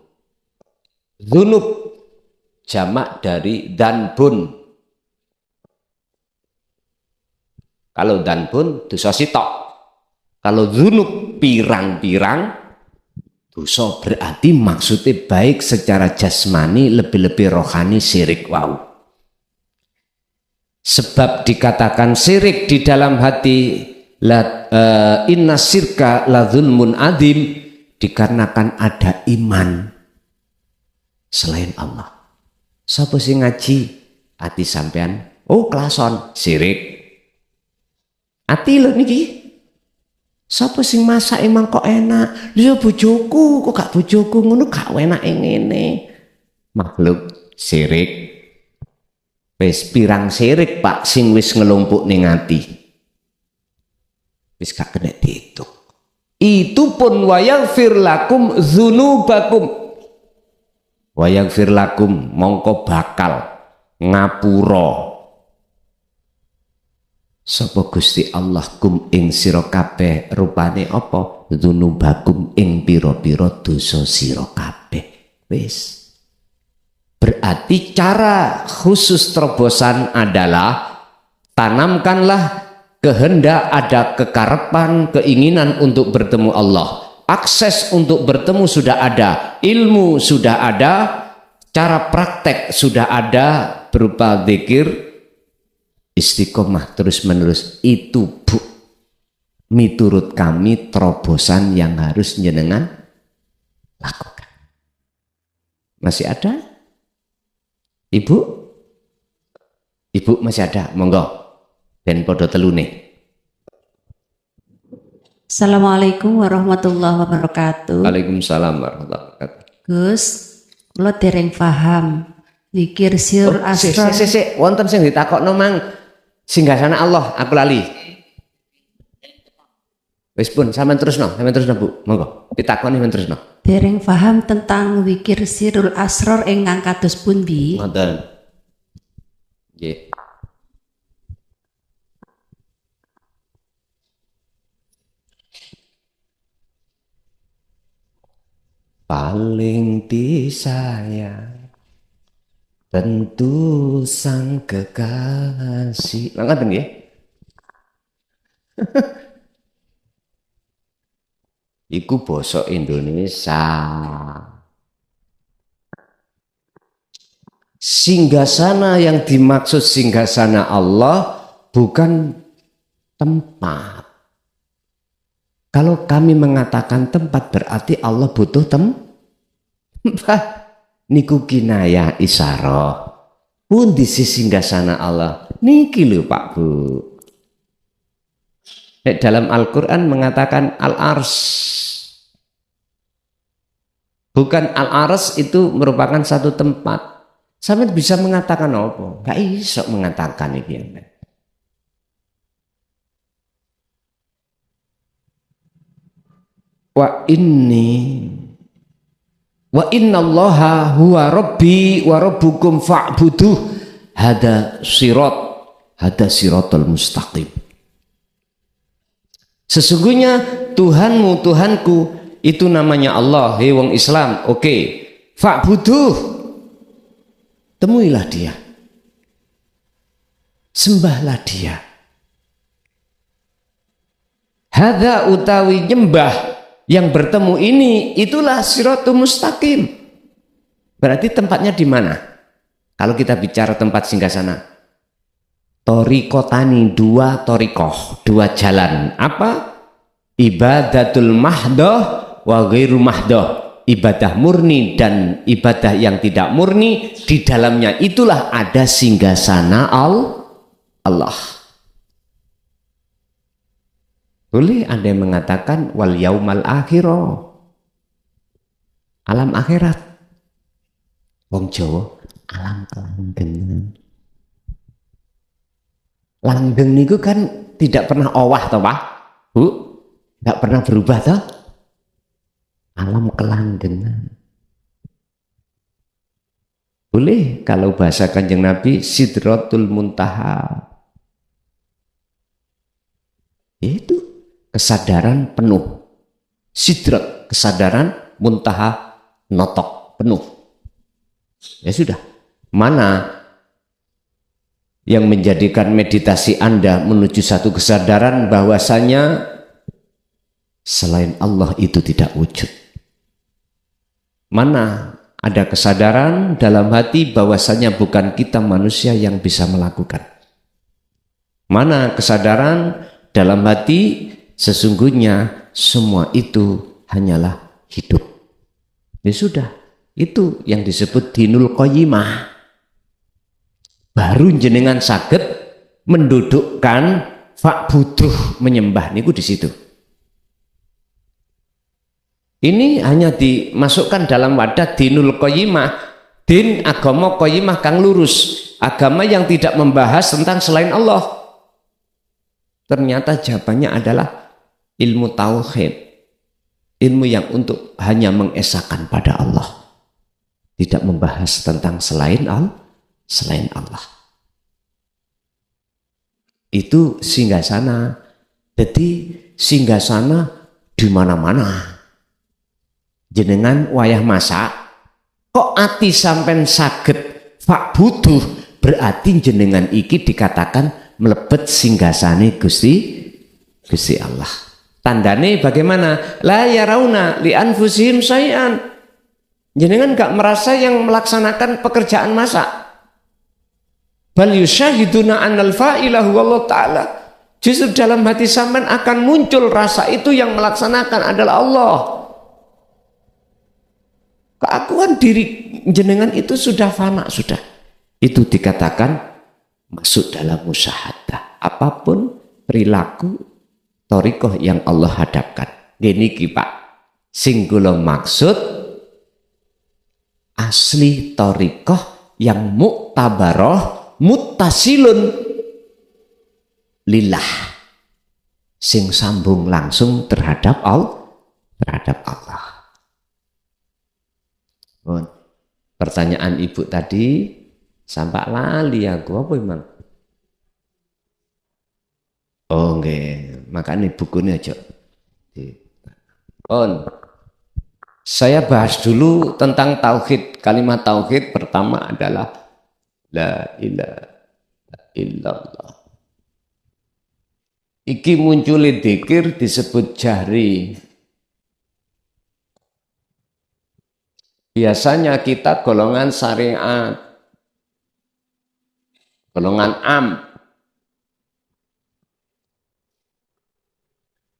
Dzunub jamak dari danbun. Kalau danbun dosa sitok. Kalau dzunub pirang-pirang dosa, berarti maksudnya baik secara jasmani, lebih-lebih rohani syirik. Wow. Sebab dikatakan syirik di dalam hati, inna syirka la dzulmun adzim, dikarenakan ada iman selain Allah. Sapa sing ngaji ati sampean, oh klason syirik. Ati lho niki. Sapa sing masak emang kok enak? Lha bojoku kok gak bojoku ngono, gak enak ngene. Makhluk syirik. Wis pirang syirik Pak sing wis ngelumpuk ning ati. Wis gak kena diitung. Itu pun wayaghfir lakum dzunubakum. Wayaghfir lakum mongko bakal ngapura sapa Gusti Allah kum ing sira kabeh, rupane apa? Dzunubakum ing pira-pira dosa sira kabeh. Wis. Berarti cara khusus terobosan adalah tanamkanlah kehendak, ada kekarepan, keinginan untuk bertemu Allah. Akses untuk bertemu sudah ada, ilmu sudah ada, cara praktek sudah ada berupa zikir, istiqomah terus menerus. Itu Bu, miturut kami terobosan yang harus jenengan lakukan. Masih ada? Ibu? Ibu masih ada? Monggo. Ben podo telune. Assalamualaikum warahmatullahi wabarakatuh. Waalaikumsalam warahmatullahi wabarakatuh. Gus, kula dereng paham zikir sir asrar. Sik, wonten sing ditakokno mang singgasana Allah, aku lali. Wis pun, sampean terusno Bu. Monggo, ditakoni men terusno. Dereng paham tentang zikir sirul asrar ingkang kados pundi? Ngoten. Nggih. Paling disayang tentu sang kekasih. Ngoten nggih. Iku basa Indonesia. Singgasana yang dimaksud singgasana Allah bukan tempat. Kalau kami mengatakan tempat berarti Allah butuh tempat. Niku kinaya isyarah. Pun di singgasana Allah. Niki lho Pak Bu. Dalam Al-Quran mengatakan al-ars. Bukan al-ars itu merupakan satu tempat. Sampai bisa mengatakan apa? Gak iso mengatakan ini. Wa innallaha huwa rabbi wa rabbukum fa'buduh. Hada siratal mustaqim. Sesungguhnya Tuhanmu, Tuhanku itu namanya Allah. Hei wong Islam, oke. Fa'buduh, temuilah dia, sembahlah dia. Hadza utawi nyembah yang bertemu ini, itulah siratul mustaqim. Berarti tempatnya di mana? Kalau kita bicara tempat singgasana, torikotani, dua torikoh, dua jalan. Apa? Ibadatul mahdoh wa ghairu mahdoh. Ibadah murni dan ibadah yang tidak murni. Di dalamnya itulah ada singgasana Allah. Boleh ada yang mengatakan wal yaumal akhirah, alam akhirat. Wong Jawa alam kelanggengan. Langgeng niku kan tidak pernah owah toh Pak Bu, tidak pernah berubah toh. Alam kelanggengan. Boleh kalau bahasa Kanjeng Nabi Sidratul Muntaha. Itu kesadaran penuh. Sidrat, kesadaran muntaha notok penuh. Ya sudah. Mana yang menjadikan meditasi Anda menuju satu kesadaran bahwasanya selain Allah itu tidak wujud? Mana ada kesadaran dalam hati bahwasanya bukan kita manusia yang bisa melakukan? Mana kesadaran dalam hati sesungguhnya semua itu hanyalah hidup? Ya sudah, itu yang disebut dinul qayyimah. Baru jenengan saged mendudukkan fa'buduh, menyembah niku di situ. Ini hanya dimasukkan dalam wadah dinul qayyimah, din agama qayyimah kang lurus, agama yang tidak membahas tentang selain Allah. Ternyata jawabannya adalah ilmu tauhid, ilmu yang untuk hanya mengesahkan pada Allah, tidak membahas tentang selain Allah. Itu singgasana. Jadi singgasana di mana-mana. Jenengan wayah masak, kok ati sampen saged fa'buduh, berarti jenengan iki dikatakan mlebet singgasane Gusti Allah. Tandane bagaimana? La yarauna li anfusihim syai'an. Jenengan gak merasa yang melaksanakan pekerjaan masak. Bal yusyahiduna annal fa'ilahu Allah Ta'ala. Justru dalam hati sampean akan muncul rasa itu yang melaksanakan adalah Allah. Keakuan diri jenengan itu sudah fana, sudah. Itu dikatakan masuk dalam musyahadah. Apapun perilaku thariqah yang Allah hadapkan. Gini Pak, sing kula maksud asli thariqah yang muktabaroh muttasilun lillah, sing sambung langsung terhadap Allah. Pertanyaan ibu tadi sampai lali aku apa emang? Oh nggih, makanya bukunya aja. Saya bahas dulu tentang tauhid. Kalimat tauhid pertama adalah la ilaha illallah. Iki muncul dzikir disebut jahri. Biasanya kita golongan syariat, golongan am.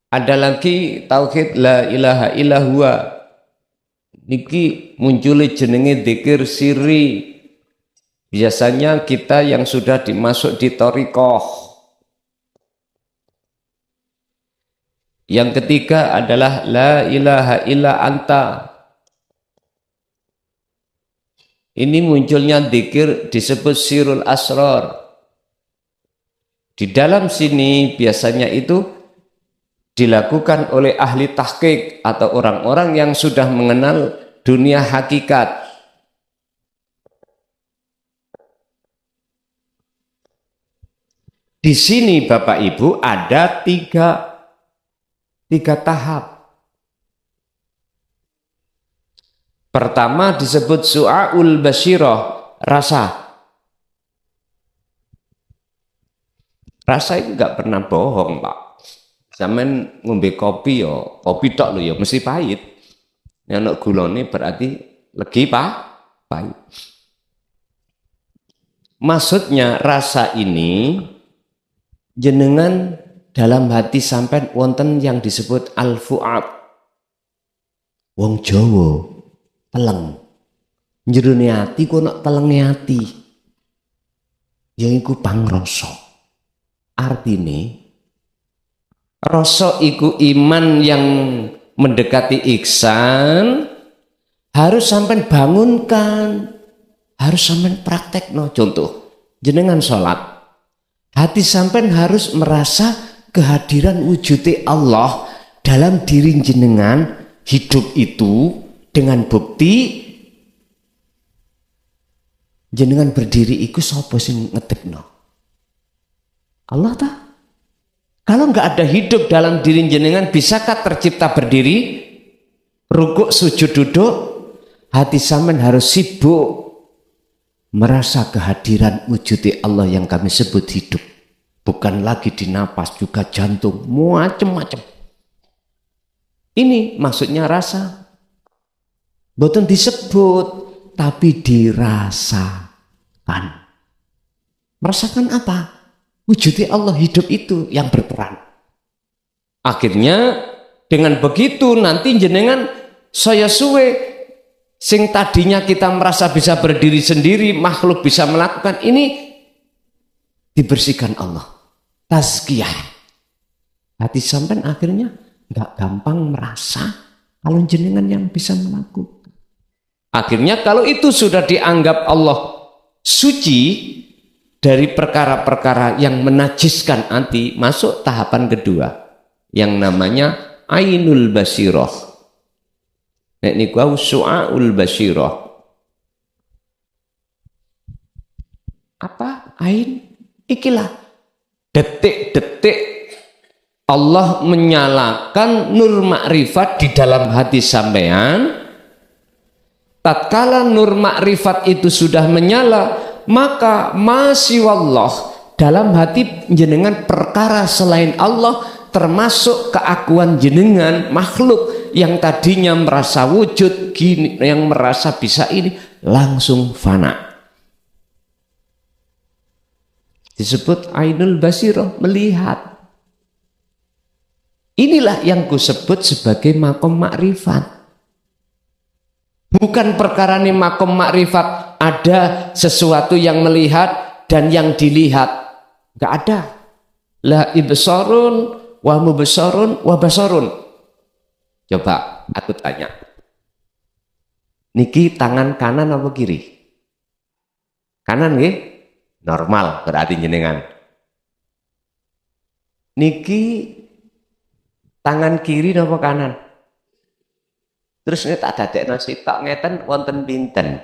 Ada lagi tauhid la ilaha illahua. Niki muncul jenenge dzikir sirri. Biasanya kita yang sudah dimasuk di thariqah. Yang ketiga adalah la ilaha illa anta. Ini munculnya dzikir disebut sirul asrar. Di dalam sini biasanya itu dilakukan oleh ahli tahqiq atau orang-orang yang sudah mengenal dunia hakikat. Di sini Bapak Ibu ada tiga tahap. Pertama disebut su'aul basyirah, rasa. Rasa itu enggak pernah bohong, Pak. Sampeyan ngombe kopi yo, kopi tok lho ya mesti pahit. Nek gulane berarti legi pahit. Maksudnya rasa ini jenengan dalam hati sampean wonten yang disebut al-fu'ad. Wong Jawa teleng. Jerone ati kok nek telenge ati. Ya iku pangrasa. Artine rasa iku iman yang mendekati ihsan harus sampean bangunkan, harus sampean praktekno. Contoh, jenengan sholat, hati sampean harus merasa kehadiran wujudnya Allah dalam diri jenengan. Hidup itu dengan bukti jenengan berdiri iku sapa sing ngetepno? Allah ta? Kalau nggak ada hidup dalam diri jenengan, bisakah tercipta berdiri? rukuk sujud duduk, hati sampean harus sibuk merasa kehadiran wujudi Allah yang kami sebut hidup. Bukan lagi di napas, juga jantung, macam-macam. Ini maksudnya rasa. Bukan disebut, tapi dirasakan. Merasakan apa? Wujudi Allah hidup itu yang berperan. Akhirnya dengan begitu nanti jenengan saya suwe sing tadinya kita merasa bisa berdiri sendiri, makhluk bisa melakukan ini dibersihkan Allah. Tazkiyah. Hati sampean akhirnya nggak gampang merasa kalau jenengan yang bisa melakukan. Akhirnya kalau itu sudah dianggap Allah suci dari perkara-perkara yang menajiskan hati, masuk tahapan kedua yang namanya ainul basirah. Nek niku su'aul basirah. Apa ain? Ikilah detik-detik Allah menyalakan nur makrifat di dalam hati sampean. Tatkala nur makrifat itu sudah menyala, maka masyiwallah dalam hati jenengan perkara selain Allah, termasuk keakuan jenengan makhluk yang tadinya merasa wujud, gini yang merasa bisa ini langsung fana. Disebut ainul basirah, melihat. Inilah yang kusebut sebagai makom makrifat. Bukan perkara ini makom makrifat ada sesuatu yang melihat dan yang dilihat. Enggak ada. La ibsarun wa mubsarun wa basarun. Coba aku tanya. Niki tangan kanan apa kiri? Kanan nggih? Normal berarti jenengan. Niki tangan kiri apa kanan? Terus ini tak dadekno sitok ngeten wonten pinten.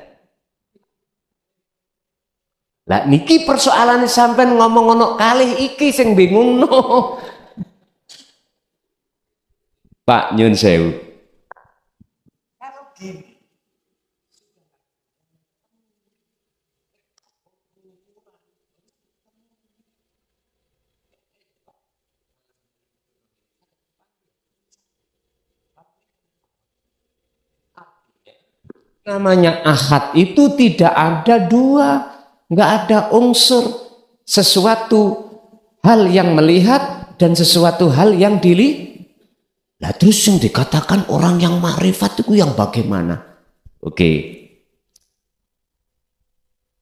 Lah niki persoalan sampean ngomong ngono kalih iki sing bingung no. Pak nyun sewu. Namanya ahad itu tidak ada dua, nggak ada unsur sesuatu hal yang melihat dan sesuatu hal yang dilihat. Lah terus yang dikatakan orang yang makrifat itu yang bagaimana? Oke.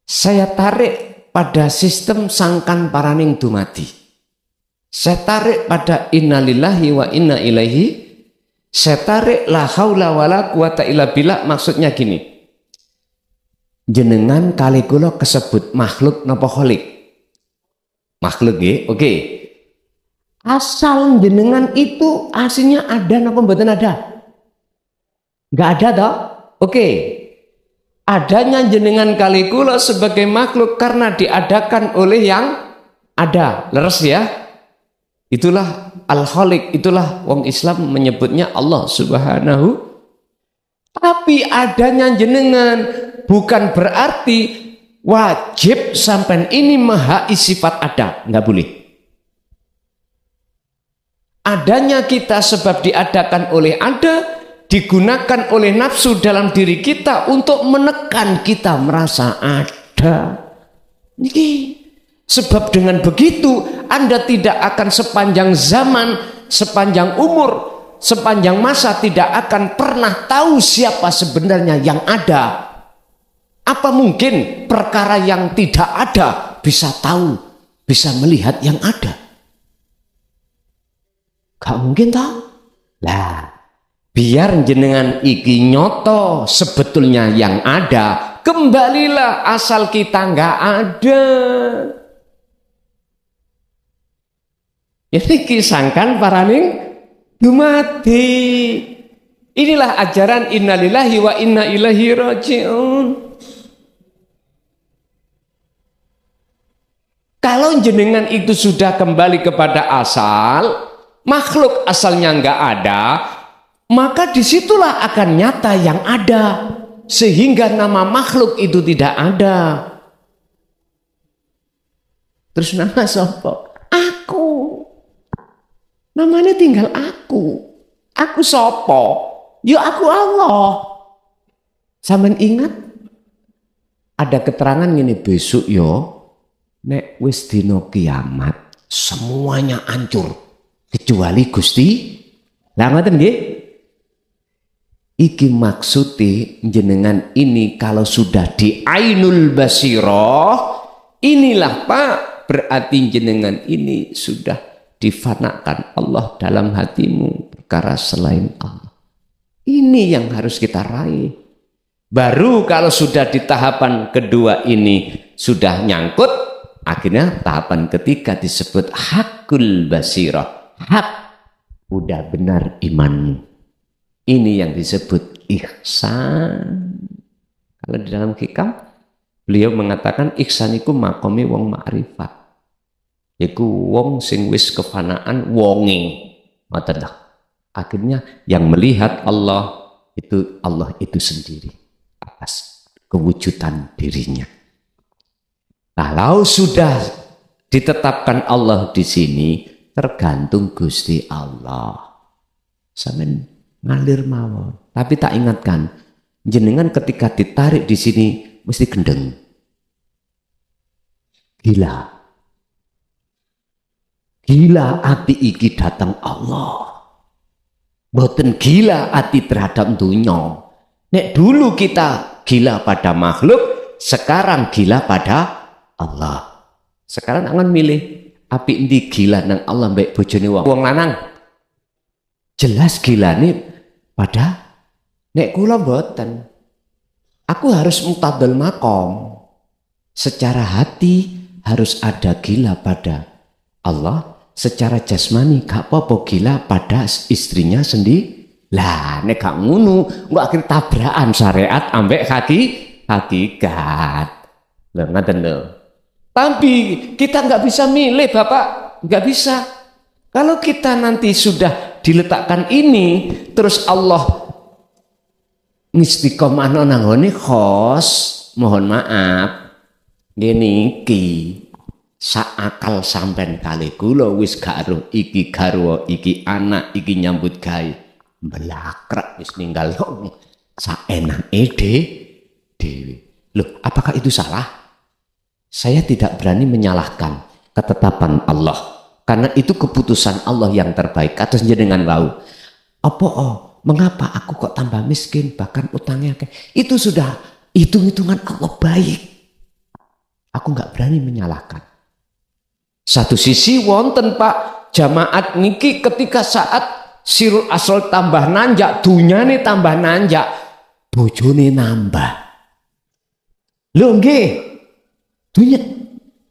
Saya tarik pada sistem sangkan paraning dumadi. Saya tarik pada innalillahi wa inna ilaihi. Saya tarik la haula wala quwata illa billah, maksudnya gini. Jenengan kali kula kesebut makhluk napa kholik? Makhluk nggih, oke. Asal jenengan itu aslinya ada napa mboten ada? Enggak ada toh? Oke. Adanya jenengan kali kula sebagai makhluk karena diadakan oleh yang ada. Leres ya? Itulah Al-Khaliq, itulah wong Islam menyebutnya Allah Subhanahu. Tapi adanya jenengan bukan berarti wajib sampai ini maha sifat ada, nggak boleh. Adanya kita sebab diadakan oleh ada, digunakan oleh nafsu dalam diri kita untuk menekan kita merasa ada. Ini sebab dengan begitu Anda tidak akan sepanjang zaman, sepanjang umur, sepanjang masa tidak akan pernah tahu siapa sebenarnya yang ada. Apa mungkin perkara yang tidak ada bisa tahu, bisa melihat yang ada? Gak mungkin toh? Lah, biar jenengan iki nyoto sebetulnya yang ada, kembalilah asal kita nggak ada. Jadi kisangkan paraning dumati. Inilah ajaran innalillahi wa inna ilaihi raji'un. Kalau jenengan itu sudah kembali kepada asal, makhluk asalnya enggak ada, maka disitulah akan nyata yang ada, sehingga nama makhluk itu tidak ada. Terus nama sopo? Aku. Namanya tinggal aku. Aku sopo? Ya aku Allah. Sampeyan ingat? Ada keterangan gini, besok yo nek wis dino kiamat semuanya hancur kecuali Gusti. Lah ngoten nggih? Iki maksude jenengan ini kalau sudah di ainul basirah, inilah Pak, berarti jenengan ini sudah difanakan Allah dalam hatimu perkara selain Allah. Ini yang harus kita raih. Baru kalau sudah di tahapan kedua ini sudah nyangkut, akhirnya tahapan ketiga disebut hakul basirah. Hak, udah benar imanmu. Ini yang disebut ihsan. Kalau di dalam hikam, beliau mengatakan ihsan itu makomi wong ma'rifat. Iku wong sing wis kefanaan wonge. Akhirnya yang melihat Allah itu sendiri atas kewujudan dirinya. Kalau sudah ditetapkan Allah di sini, tergantung Gusti Allah. Sampeyan ngalir mawon. Tapi tak ingatkan, jenengan ketika ditarik di sini mesti gendeng. Gila ati iki datang Allah. Boten gila ati terhadap dunya. Nek dulu kita gila pada makhluk, sekarang gila pada Allah. Sekarang angan milih api endi gila nang Allah mbek bojone wong lanang. Jelas gilane pada nek kula mboten. Aku harus mutabal makom. Secara hati harus ada gila pada Allah. Secara jasmani gak apa-apa gila pada istrinya sendiri. Lah nek gak ngono engko akhir tabrakan syariat ambek hakikat. Lho ngoten lho. Tapi kita nggak bisa milih Bapak, nggak bisa. Kalau kita nanti sudah diletakkan ini, terus Allah istiqomah nang ngene khos, mohon maaf, ngene iki saakal sampean kali kula wis gak aruh iki garwa, iki anak, iki nyambut gawe. Belakrak wis ninggal saenake dhewe. Loh, apakah itu salah? Saya tidak berani menyalahkan ketetapan Allah karena itu keputusan Allah yang terbaik. Atas jenengan wau. Mengapa aku kok tambah miskin bahkan utangnya itu sudah hitung-hitungan Allah baik. Aku nggak berani menyalahkan. Satu sisi wonten Pak jamaat niki ketika saat sirul asal tambah nanjak, dunyane tambah nanjak, bojone nambah. Lho nggih.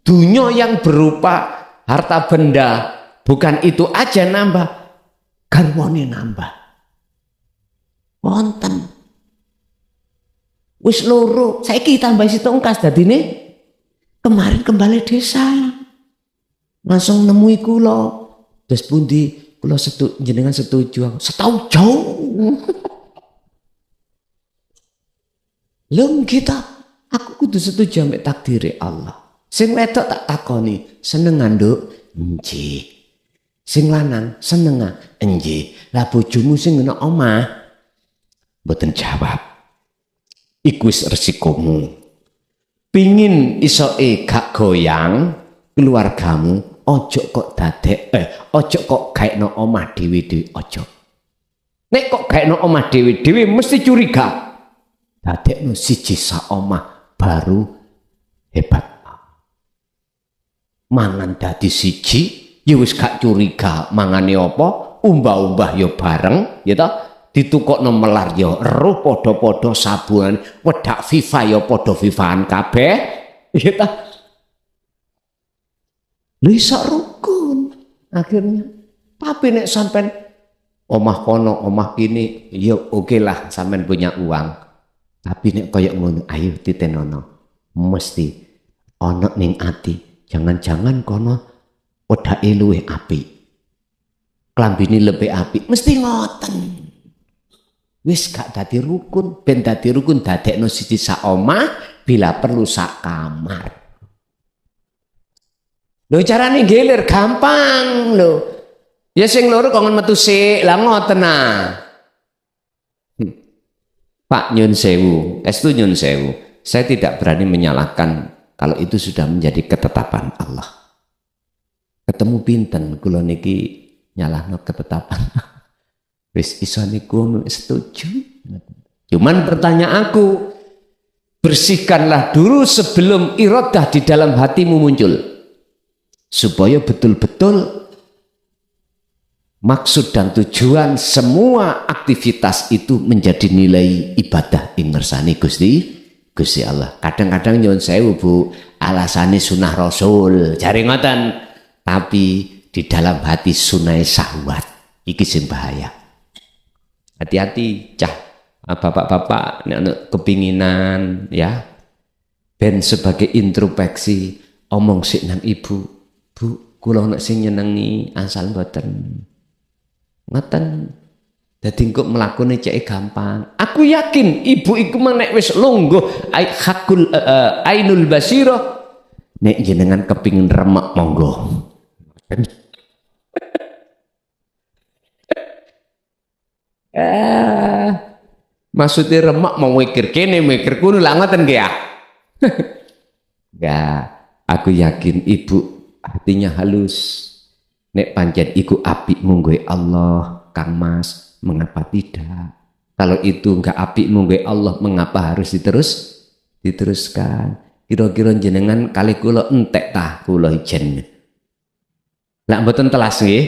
Dunya yang berupa harta benda bukan itu aja nambah, garwane nambah. Wonten. Wis loro, saiki tambah setungkas dadine kemarin kembali desa. Langsung nemui kula. Terus pundi kula jenengan setuju. Setuju. Lho kita, aku kudu setuju ambek takdire Allah. Sing wedok tak takoni, seneng Nduk? Nggih. Sing lanang seneng nggih. Lah bojomu sing nang omah mboten jawab. Iku wis resikomu. Pingin isoke gak goyang keluargamu, ojo kok ojo kok gaekno omah dhewe-dhewe ojo. Nek kok gaekno omah dhewe-dhewe mesti curiga. Dadekno siji sak omah baru hebat. Mangan dadi siji, ya wis gak curiga mangane apa, umbah-umbah ya bareng, ya ta? Ditukokno melar ya eruh padha-padha sabunan, wedak FIFA ya padha FIFAan kabeh, ya ta? Lha iso rukun akhirnya. Tapi nek sampean omah kono, omah kini, ya oke lah sampean punya uang. Tapi nek koyo ngono, ayo titenono. Mesti ana ning ati. Jangan-jangan kono wedake luwih apik. Klambine lebih apik, mesti ngoten. wis gak dadi rukun, ben dadi rukun dadekno siji sak omah, bila perlu sak kamar. Lho carane gelir gampang lho. Ya sing loro kok metu sik, lah ngoten nah. Pak nyun sewu, estu nyun sewu. Saya tidak berani menyalahkan kalau itu sudah menjadi ketetapan Allah. Ketemu pinten kula niki nyalahno ketetapan. Wis iso niku setuju. Cuman pertanyaanku, bersihkanlah dulu sebelum iradah di dalam hatimu muncul. Supaya betul-betul maksud dan tujuan semua aktivitas itu menjadi nilai ibadah ing ngersani Gusti Allah. Kadang-kadang nyuwun sewu Bu, alasane sunah Rasul, jare ngoten. Tapi di dalam hati sunai syahwat. Iki sing bahaya. Hati-hati cah bapak-bapak nek kepinginan ya ben sebagai introspeksi omong sik nang ibu. Bu, kula nek sing nyenengi asal mboten. Ngoten. Dadi engko mlakune cek gampang. Aku yakin ibu iku nek wis lungguh hakul ainul basira nek jenengan kepingin remek monggo. Maksudnya remek mau mikir kene mikir kuno lah ngoten ya. Enggak, aku yakin ibu hatinya halus. Nek pancen iku apik mungguhe Allah, Kang Mas, mengapa tidak? Kalau itu enggak apik mungguhe Allah, mengapa harus diteruskan? Kira-kira jenengan kali kula entek tah kula ijen. Lah mboten telas nggih?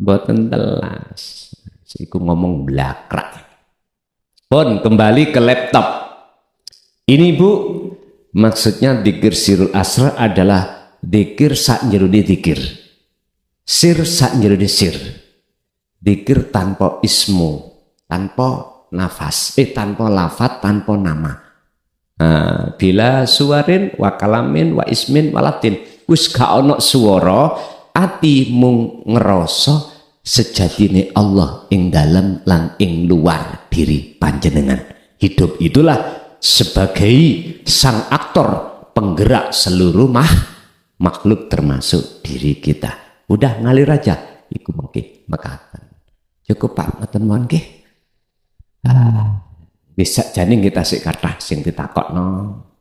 Mboten telas. Iku ngomong blakrak. Pun kembali ke laptop. Ini Bu, maksudnya dzikir sirul asrar adalah dzikir sak jerone dzikir. Sir sak jerone sir. Dzikir tanpa ismu, tanpa nafas, tanpa lafat, tanpa nama. Nah, bila suwarin wa kalamin wa ismin walatin wis gak ana swara, ati mung ngerasa sejatine Allah ing dalam lan ing luar diri panjenengan. Hidup itulah sebagai sang aktor penggerak seluruh makhluk termasuk diri kita. Udah ngalir aja iku mengke mekaten. Cukup Pak ngoten mawon nggih. Bisa jane kita sik kathah sing ditakokno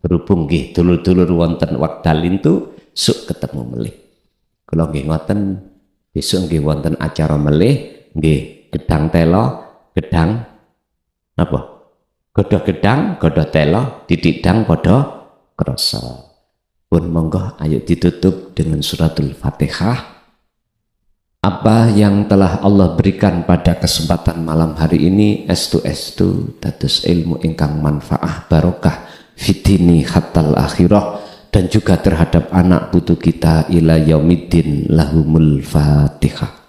berhubung nggih dulur-dulur wonten wekdal itu suk ketemu melih. Kula nggih ngoten besok nggih wonten acara melih nggih gedang telo, gedang apa? Godho gedang, godho telo, dididang padha krasa. Pun monggo ayo ditutup dengan suratul Fatihah. Apa yang telah Allah berikan pada kesempatan malam hari ini estu dados ilmu ingkang manfaah barokah fitini hatal akhirah dan juga terhadap anak putu kita ila yaumiddin lahumul Fatihah.